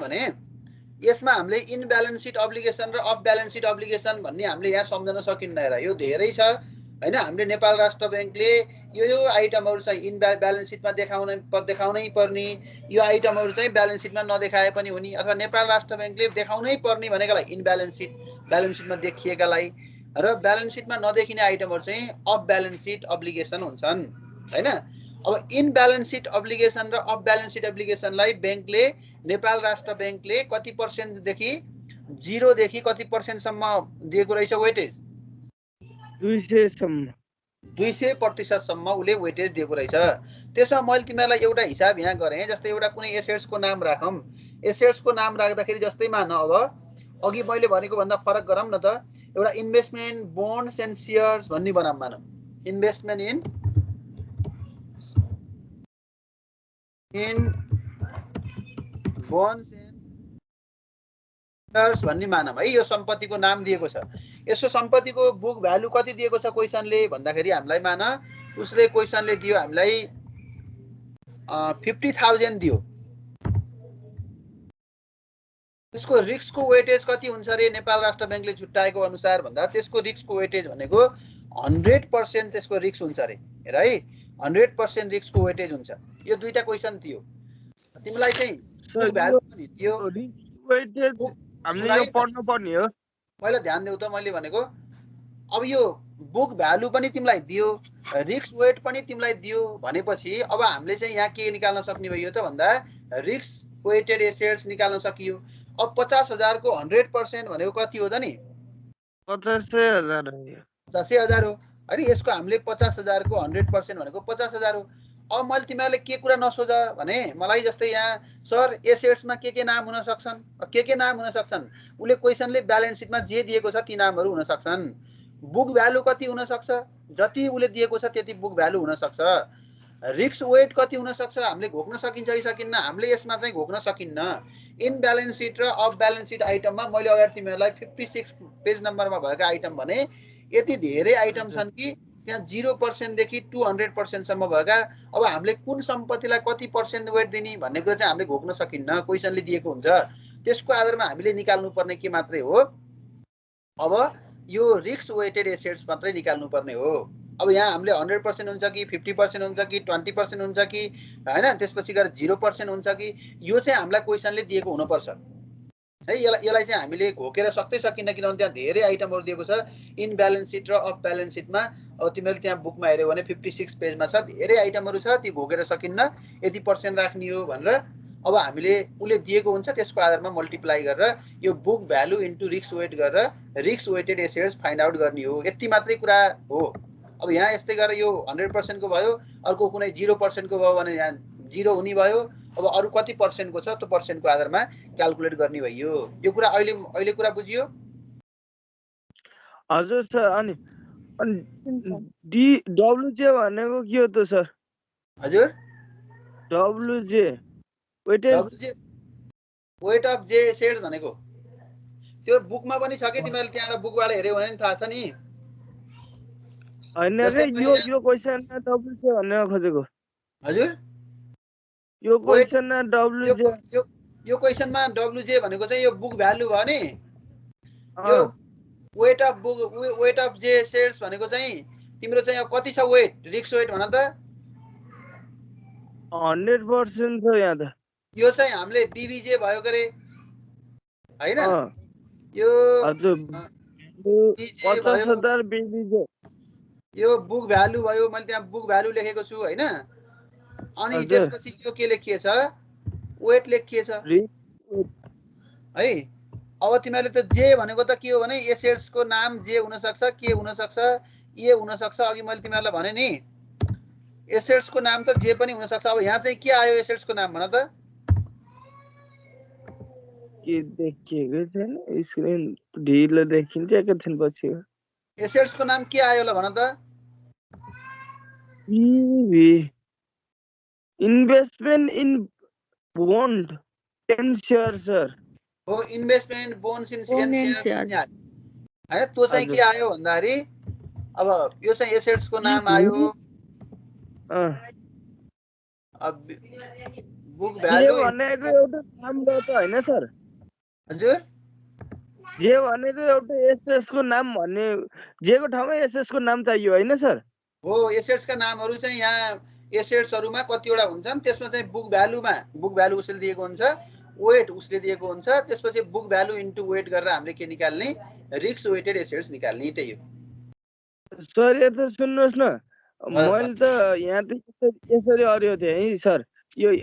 यसमा हामीले इन ब्यालेन्स सिट अब्लिगेसन र अफ ब्यालेन्स सिट अब्लिगेसन भन्ने हामीले यहाँ सम्झन सकिन्न। हेर यो धेरै छ हैन। हामीले नेपाल राष्ट्र बैंकले यो आइटमहरु चाहिँ इन ब्यालेन्स सिटमा देखाउनै पर्ने, यो आइटमहरु चाहिँ ब्यालेन्स सिटमा नदेखाए पनि हुने, अथवा नेपाल राष्ट्र बैंकले देखाउनै पर्ने भनेकालाई इन ब्यालेन्स सिटमा देखिएकालाई र ब्यालेन्स सिटमा नदेखिने आइटमहरु चाहिँ अफ ब्यालेन्स सिट अब्लिगेसन हुन्छन् हैन। अब इन ब्यालेन्स सिट अब्लिगेसन र अफ ब्यालेन्स सिट अब्लिगेसनलाई बैंकले, नेपाल राष्ट्र बैंकले कति पर्सेन्ट देखि 0 देखि कति पर्सेन्ट सम्म दिएको रहेछ वेटेज? 200% सम्म उले वेटेज दिएको रहेछ। त्यसमा मैले तिमीलाई एउटा हिसाब यहाँ गरे। जस्तै एउटा कुनै एसेट्स को नाम राखौं। एसेट्स को नाम राख्दाखेरि जस्तै मान अब अघि मैले भनेको भन्दा फरक गरौँ न त। एउटा इन्भेस्टमेन्ट बोन्ड्स एन्ड शेयर्स भन्ने बनाम मान। इन्भेस्टमेन्ट इन बोन्स एन्ड भन्ने मानम है, यो सम्पत्तिको नाम दिएको छ। यसो सम्पत्तिको बुक भ्यालु कति दिएको छ क्वेसनले भन्दाखेरि हामीलाई मान उसले क्वेसनले दियो हामीलाई 50,000 दियो। त्यसको रिस्कको वेटेज कति हुन्छ रे नेपाल राष्ट्र ब्याङ्कले छुट्याएको अनुसार भन्दा त्यसको रिस्कको वेटेज भनेको 100% त्यसको रिस्क हुन्छ रे है, 100% रिस्कको वेटेज हुन्छ। यो दुईटा क्वेसन थियो। तिमीलाई चाहिँ बुक भ्यालु पनि दियो, वेटेज हामीले यो पढ्नु पर्ने हो। पहिला ध्यान देऊ त मैले भनेको। अब यो बुक भ्यालु पनि तिमीलाई दियो, रिस्क वेट पनि तिमीलाई दियो भनेपछि अब हामीले चाहिँ यहाँ के निकाल्न सक्ने भयो त भन्दा रिस्क वेटेड एसेट्स निकाल्न सकियो। अब 50,000 को 100% भनेको कति हो त नि? 85,000 हो। 85,000 हो है। यसको हामीले 50,000 को 100% भनेको 50,000 हो। अब मैले तिमीहरूले के कुरा नसोध भने मलाई जस्तै यहाँ सर एसेट्समा के नाम हुन सक्छन्, के नाम हुन सक्छन्, उसले क्वेसनले ब्यालेन्स सिटमा जे दिएको छ ती नामहरू हुन सक्छन्। बुक भ्यालु कति हुन सक्छ, जति उसले दिएको छ त्यति बुक भ्यालु हुन सक्छ। रिस्क वेट कति हुन सक्छ हामीले घोक्न सकिन्छ कि सकिन्न, हामीले यसमा चाहिँ घोक्न सकिन्न। इन ब्यालेन्स सिट र अफ ब्यालेन्स सिट आइटममा मैले अगाडि तिमीहरूलाई 56 पेज नम्बरमा भएको आइटम भने यति धेरै आइटम छन् कि त्यहाँ 0% देखि 200% सम्म भएका। अब हामीले कुन सम्पत्तिलाई कति पर्सेन्ट वेट दिने भन्ने कुरा चाहिँ हामीले घोक्न सकिन्न, क्वेसनले दिएको हुन्छ। त्यसको आधारमा हामीले निकाल्नु पर्ने के मात्रै हो, अब यो रिस्क वेटेड एसेट्स मात्रै निकाल्नु पर्ने हो। अब यहाँ हामीले 100% हुन्छ कि 50% हुन्छ कि 20% हुन्छ कि हैन, त्यसपछि गएर 0% हुन्छ कि, यो चाहिँ हामीलाई क्वेसनले दिएको हुनुपर्छ है। यसलाई चाहिँ हामीले घोकेर सक्दै सकिन्न, किनभने त्यहाँ धेरै आइटमहरू दिएको छ इन ब्यालेन्स सिट र अफ ब्यालेन्स सिटमा। अब तिमीले त्यहाँ बुकमा हेर्यौ भने 56 पेजमा छ, धेरै आइटमहरू छ, ती घोकेर सकिन्न, यति पर्सेन्ट राख्ने हो भनेर अब हामीले उसले दिएको हुन्छ त्यसको आधारमा मल्टिप्लाई गरेर यो book value into risk weight गरेर risk weighted assets find out गर्ने हो। यति मात्रै कुरा हो। अब यहाँ यस्तै गरेर यो 100% को भयो, अर्को कुनै 0% को भयो भने यहाँ 0 हुने भयो। अब अरू कति पर्सेन्टको छ त्यो पर्सेन्टको आधारमा क्याल्कुलेट गर्ने भयो। यो कुरा अहिले कुरा बुझियो? हजुर सर। अनि डब्लुजे भनेको के हो त सर? हजुर डब्लुजे वेटेज वेट अफ जे एसेट्स भनेको त्यो बुकमा पनि छ कि तिमीहरूले त्यहाँ बुकबाट हेर्यौ भने थाहा छ नि। हैन रे, यो क्वेशनमा डब्लुजे भन्ने खोजेको। हजुर यो क्वेशनमा डब्लुजे, यो क्वेशनमा डब्लुजे भनेको चाहिँ यो बुक भ्यालु भयो नि। यो weight of book weight of जे एसेट्स भनेको चाहिँ तिम्रो चाहिँ कति छ वेट, रिस्क वेट भन त। 100% छ यहाँ त। यो चाहिँ हामीले बीबीजे भयो गरे हैन, यो हजुर 50,000 बीबीजे, यो बुक भ्यालु भयो। मैले त्यहाँ बुक भ्यालु लेखेको छु हैन। अनि त्यसपछि यो के लेखिएछ, वेट लेखिएछ है। अब तिमीहरूले त जे भनेको त के हो भने एसेट्स को नाम जे हुन सक्छ, के हुन सक्छ, ए हुन सक्छ। अघि मैले तिमीहरूलाई भने नि एसेट्स को नाम त जे पनि हुन सक्छ। अब यहाँ चाहिँ के आयो एसेट्स को नाम भन त? के देखिएको छैन, स्क्रिन ढिलो देखिन्छ एकछिन पछि। एसेट्स को नाम के आयो ल भन त? Investment in bond and share sir. हो, इन्भेस्टमेन्ट बोन्ड्स इन शेयर हैन। त्यो चाहिँ के आयो भन्दाखेरि अब यो चाहिँ एसेट्स को नाम आयो। अब बुक भ्यालु भनेको एउटा नाम हो त हैन सर? हजुर जे भनेको एउटा एसेट्स को नाम भन्ने, जेको ठाउँमा एसेट्स को नाम चाहियो हैन सर? हो, एसेट्स का नामहरू चाहिँ यहाँ एसेट्सहरुमा कतिवटा हुन्छन्, त्यसमा चाहिँ बुक भ्यालु उसले दिएको हुन्छ, वेट उसले दिएको हुन्छ, त्यसपछि बुक भ्यालु इन्टु वेट गरेर हामीले के निकाल्ने, रिस्क वेटेड एसेट्स निकाल्ने। त्यही हो सर। यो त सुन्नुहोस् न, मैले त यहाँ त यसरी अरियो थिएँ है सर। यो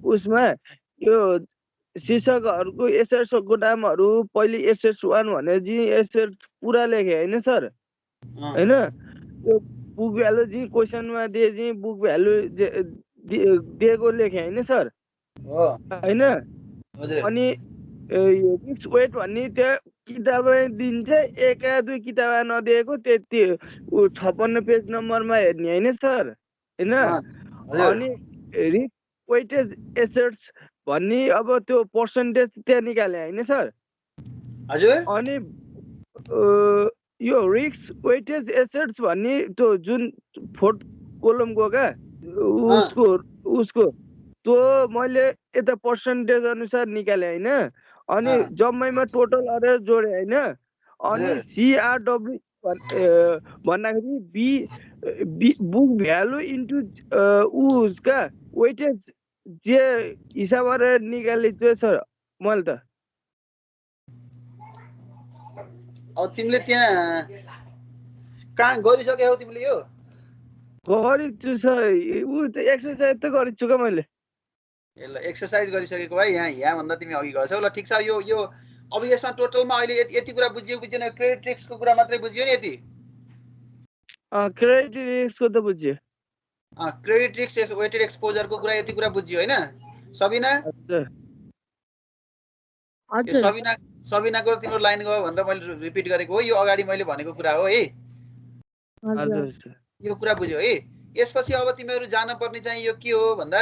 उसमा यो शीर्षकहरूको एसेट्सको नामहरू पहिले एसेट्स 1 भने जी एसेट्स पुरा लेखे हैन सर? हैन, यो बुक भ्यालु जी क्वेशनमा दिए जी बुक भ्यालु दिएको लेखे हैन सर? हैन। अनि यो रिस्क वेट भन्ने त्यो किताबमा दिन्छ, 1 या 2 किताबमा नदिएको, त्यति 56 पेज नम्बरमा हेर्ने हैन सर? हैन। अनि रिस्क वेटेड एसेट्स भन्ने अब त्यो पर्सेन्टेज त्यहाँ निकाले होइन सर? हजुर अनि यो रिस्क वेटेज एसेट्स भन्ने त्यो जुन 4th कोलमको क्या उसको त्यो मैले यता पर्सेन्टेज अनुसार निकाले होइन? अनि जम्मैमा टोटल अरेर जोडे होइन? अनि CRW भन्दाखेरि बुक भ्यालु इन्टु उसका वेटेज जे हिसाब गरेर निकालेको छु सर मैले त। अब तिमीले त्यहाँ कहाँ गरिसक्यौ तिमीले यो? गरिछु सर, ऊ त एक्सर्साइज त गरिछु क्या मैले। ल एक्सर्साइज गरिसकेको भाइ यहाँ भन्दा तिमी अघि गएछौ। ल ठिक छ। यो अब यसमा टोटलमा अहिले यति कुरा बुझियो बुझेन? क्रेडिट रिस्कको कुरा मात्रै बुझियो नि यति? क्रेडिट रिस्कको त बुझ्यो। क्रेडिट रिस्क वेटेड एक्सपोजरको कुरा यति कुरा बुझियो होइन सबिना? सबिनाको तिम्रो लाइन गयो भनेर मैले रिपिट गरेको हो। यो अगाडि मैले भनेको कुरा हो है। यो कुरा बुझ्यो है। यसपछि अब तिमीहरू जान पर्ने चाहिँ यो के हो भन्दा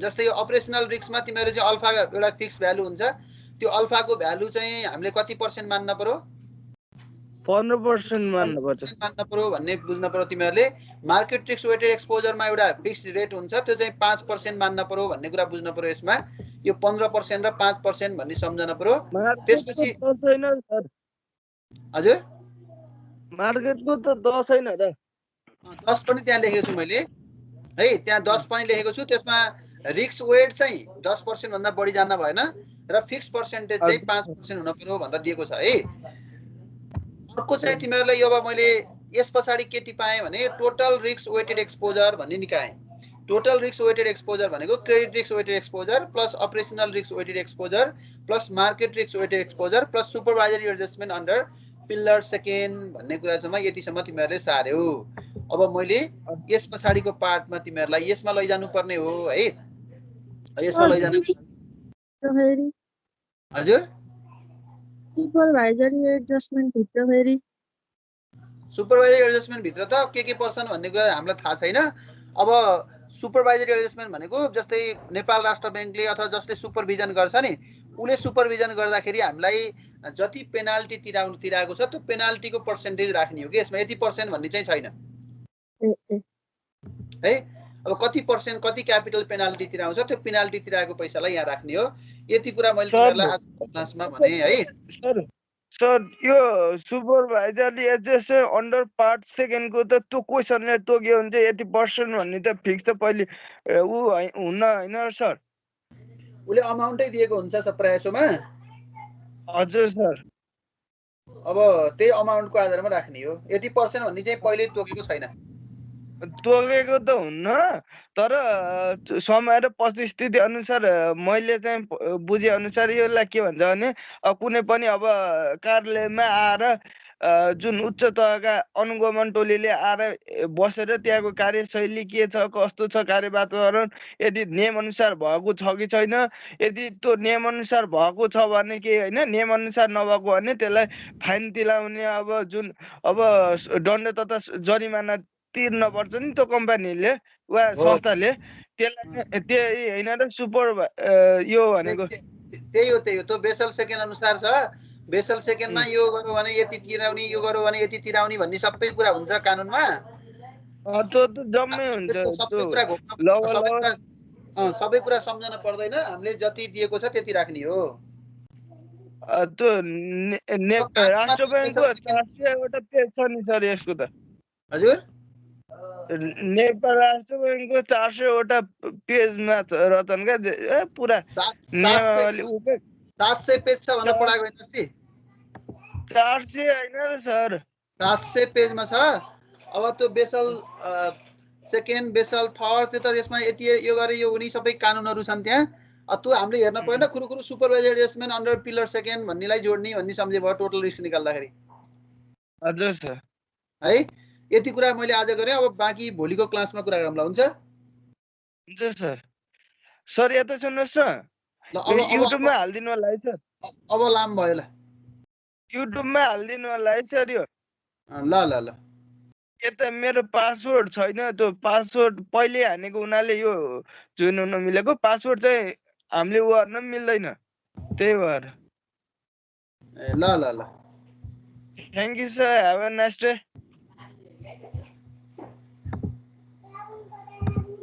जस्तै यो अपरेसनल रिस्कमा तिमीहरू चाहिँ अल्फा एउटा फिक्स भ्यालु हुन्छ। त्यो अल्फाको भ्यालु चाहिँ हामीले कति पर्सेन्ट मान्न पर्यो? 15% मान्न पर्यो भन्ने बुझ्न पर्यो तिमीहरूले। मार्केट रिस्क वेटेड एक्सपोजरमा एउटा फिक्स्ड रेट हुन्छ, त्यो चाहिँ 5% मान्न पर्यो भन्ने कुरा बुझ्न पर्यो। यसमा यो 15% र 5% भन्ने सम्झन पर्यो। त्यसपछि हजुर मार्केटको त 10 छैन र? 10 पनि त्यहाँ लेखेको छु मैले है। त्यहाँ 10 पनि लेखेको छु। त्यसमा रिस्क वेट चाहिँ 10% भन्दा बढी जान भएन र फिक्स पर्सेन्टेज चाहिँ 5% हुन पर्यो भनेर दिएको छ है। अर्को चाहिँ तिमीहरूलाई अब मैले यस पछाडि के टिपाएँ भने टोटल रिस्क वेटेड एक्सपोजर भन्ने निकाएँ। टोटल रिस्क वेटेड एक्सपोजर भनेको credit risk weighted exposure plus operational risk weighted exposure plus market risk weighted exposure plus supervisory adjustment under pillar second भन्ने कुरासम्म यतिसम्म तिमीहरूले सार्यौ। अब मैले यस पछाडिको पार्टमा तिमीहरूलाई यसमा लैजानु पर्ने हो है। यसमा लैजानु हजुर सुपरभाइजरी एडजस्टमेन्ट भित्र फेरि सुपरभाइजरी एडजस्टमेन्ट भित्र त के पर्छन् भन्ने कुरा हामीलाई थाहा छैन। अब सुपरभाइजरी एडजस्टमेन्ट भनेको जस्तै नेपाल राष्ट्र ब्याङ्कले अथवा जसले सुपरभिजन गर्छ नि उसले सुपरभिजन गर्दाखेरि हामीलाई जति पेनाल्टी तिराएको छ त्यो पेनाल्टीको पर्सेन्टेज राख्ने हो कि यसमा यति पर्सेन्ट भन्ने चाहिँ छैन है। अब कति पर्सेन्ट कति क्यापिटल पेनाल्टी तिराउँछ त्यो पेनाल्टी तिराएको पैसालाई यहाँ राख्ने हो। यति कुरा मैले तिमीहरूलाई आज क्लासमा भने है। सर यो सुपरभाइजरली एडजस्टमेन्ट अन्डर पार्ट सेकेन्डको त त्यो क्वेसनले तोक्यो भने चाहिँ यति पर्सेन्ट भन्ने त फिक्स त पहिले ऊ हुन्न होइन सर? उसले अमाउन्टै दिएको हुन्छ सब प्रायसोमा। हजुर सर। अब त्यही अमाउन्टको आधारमा राख्ने हो। यति पर्सेन्ट भन्ने चाहिँ पहिले तोकेको छैन। तोकेको त हुन्न, तर समय र परिस्थिति अनुसार मैले चाहिँ बुझे अनुसार यसलाई के भन्छ भने कुनै पनि अब कार्यालयमा आएर जुन उच्च तहका अनुगमन टोलीले आएर बसेर त्यहाँको कार्यशैली के छ कस्तो छ कार्य वातावरण यदि नियम अनुसार भएको छ कि छैन, यदि त्यो नियम अनुसार भएको छ भने के होइन, नियम अनुसार नभएको भने त्यसलाई फाइन तिलाउने अब जुन अब दण्ड तथा जरिमाना तिर्न पर्छ नि त्यो कम्पनीले वा संस्थाले, त्यसलाई त्यही होइन र सुपर यो भनेको त्यही हो त्यो बेसल सेकेन्ड अनुसार छ। बेसल सेकेन्डमा यो गर्यो भने यति तिराउने, यो गर्यो भने यति तिराउने भन्ने सबै कुरा हुन्छ कानुनमा। त्यो त जम्मै हुन्छ, सबै कुरा सम्झन पर्दैन। हामीले जति दिएको छ त्यति राख्ने हो। त्यो राष्ट्र ब्याङ्कको 400 पेज छ नि सर यसको त। हजुर नेपाल राष्ट्र ब्याङ्कको 400 पेजमा रचन क्या पुरा 700 पेज छ भनेर पढाएको होइन अस्ति? 400 होइन र सर 700 पेजमा छ। अब त्यो बेसल सेकेन्ड बेसल थर्ड त्यो त यसमा यति यो गरे यो हुने सबै कानुनहरू छन् त्यहाँ। त्यो हामीले हेर्न परेन। कुरो सुपरभाइजरी एडजस्टमेन्ट अन्डर पिलर सेकेन्ड भन्नेलाई जोड्ने भन्ने सम्झे भयो टोटल रिस्क निकाल्दाखेरि। हजुर सर है यति कुरा मैले आज गरेँ। अब बाँकी भोलिको क्लासमा कुरा गरौँला। हुन्छ हुन्छ सर। सर यता सुन्नुहोस् न, युट्युबमा हालिदिनु होला है सर। अब लाम भयो। ल युट्युबमा हालिदिनु होला है सर यो। ल ल ल यता मेरो पासवर्ड छैन, त्यो पासवर्ड पहिले हानेको हुनाले यो जुन हुन मिलेको पासवर्ड चाहिँ हामीले उ गर्न पनि मिल्दैन त्यही भएर ल ल ल thank you sir have a nice day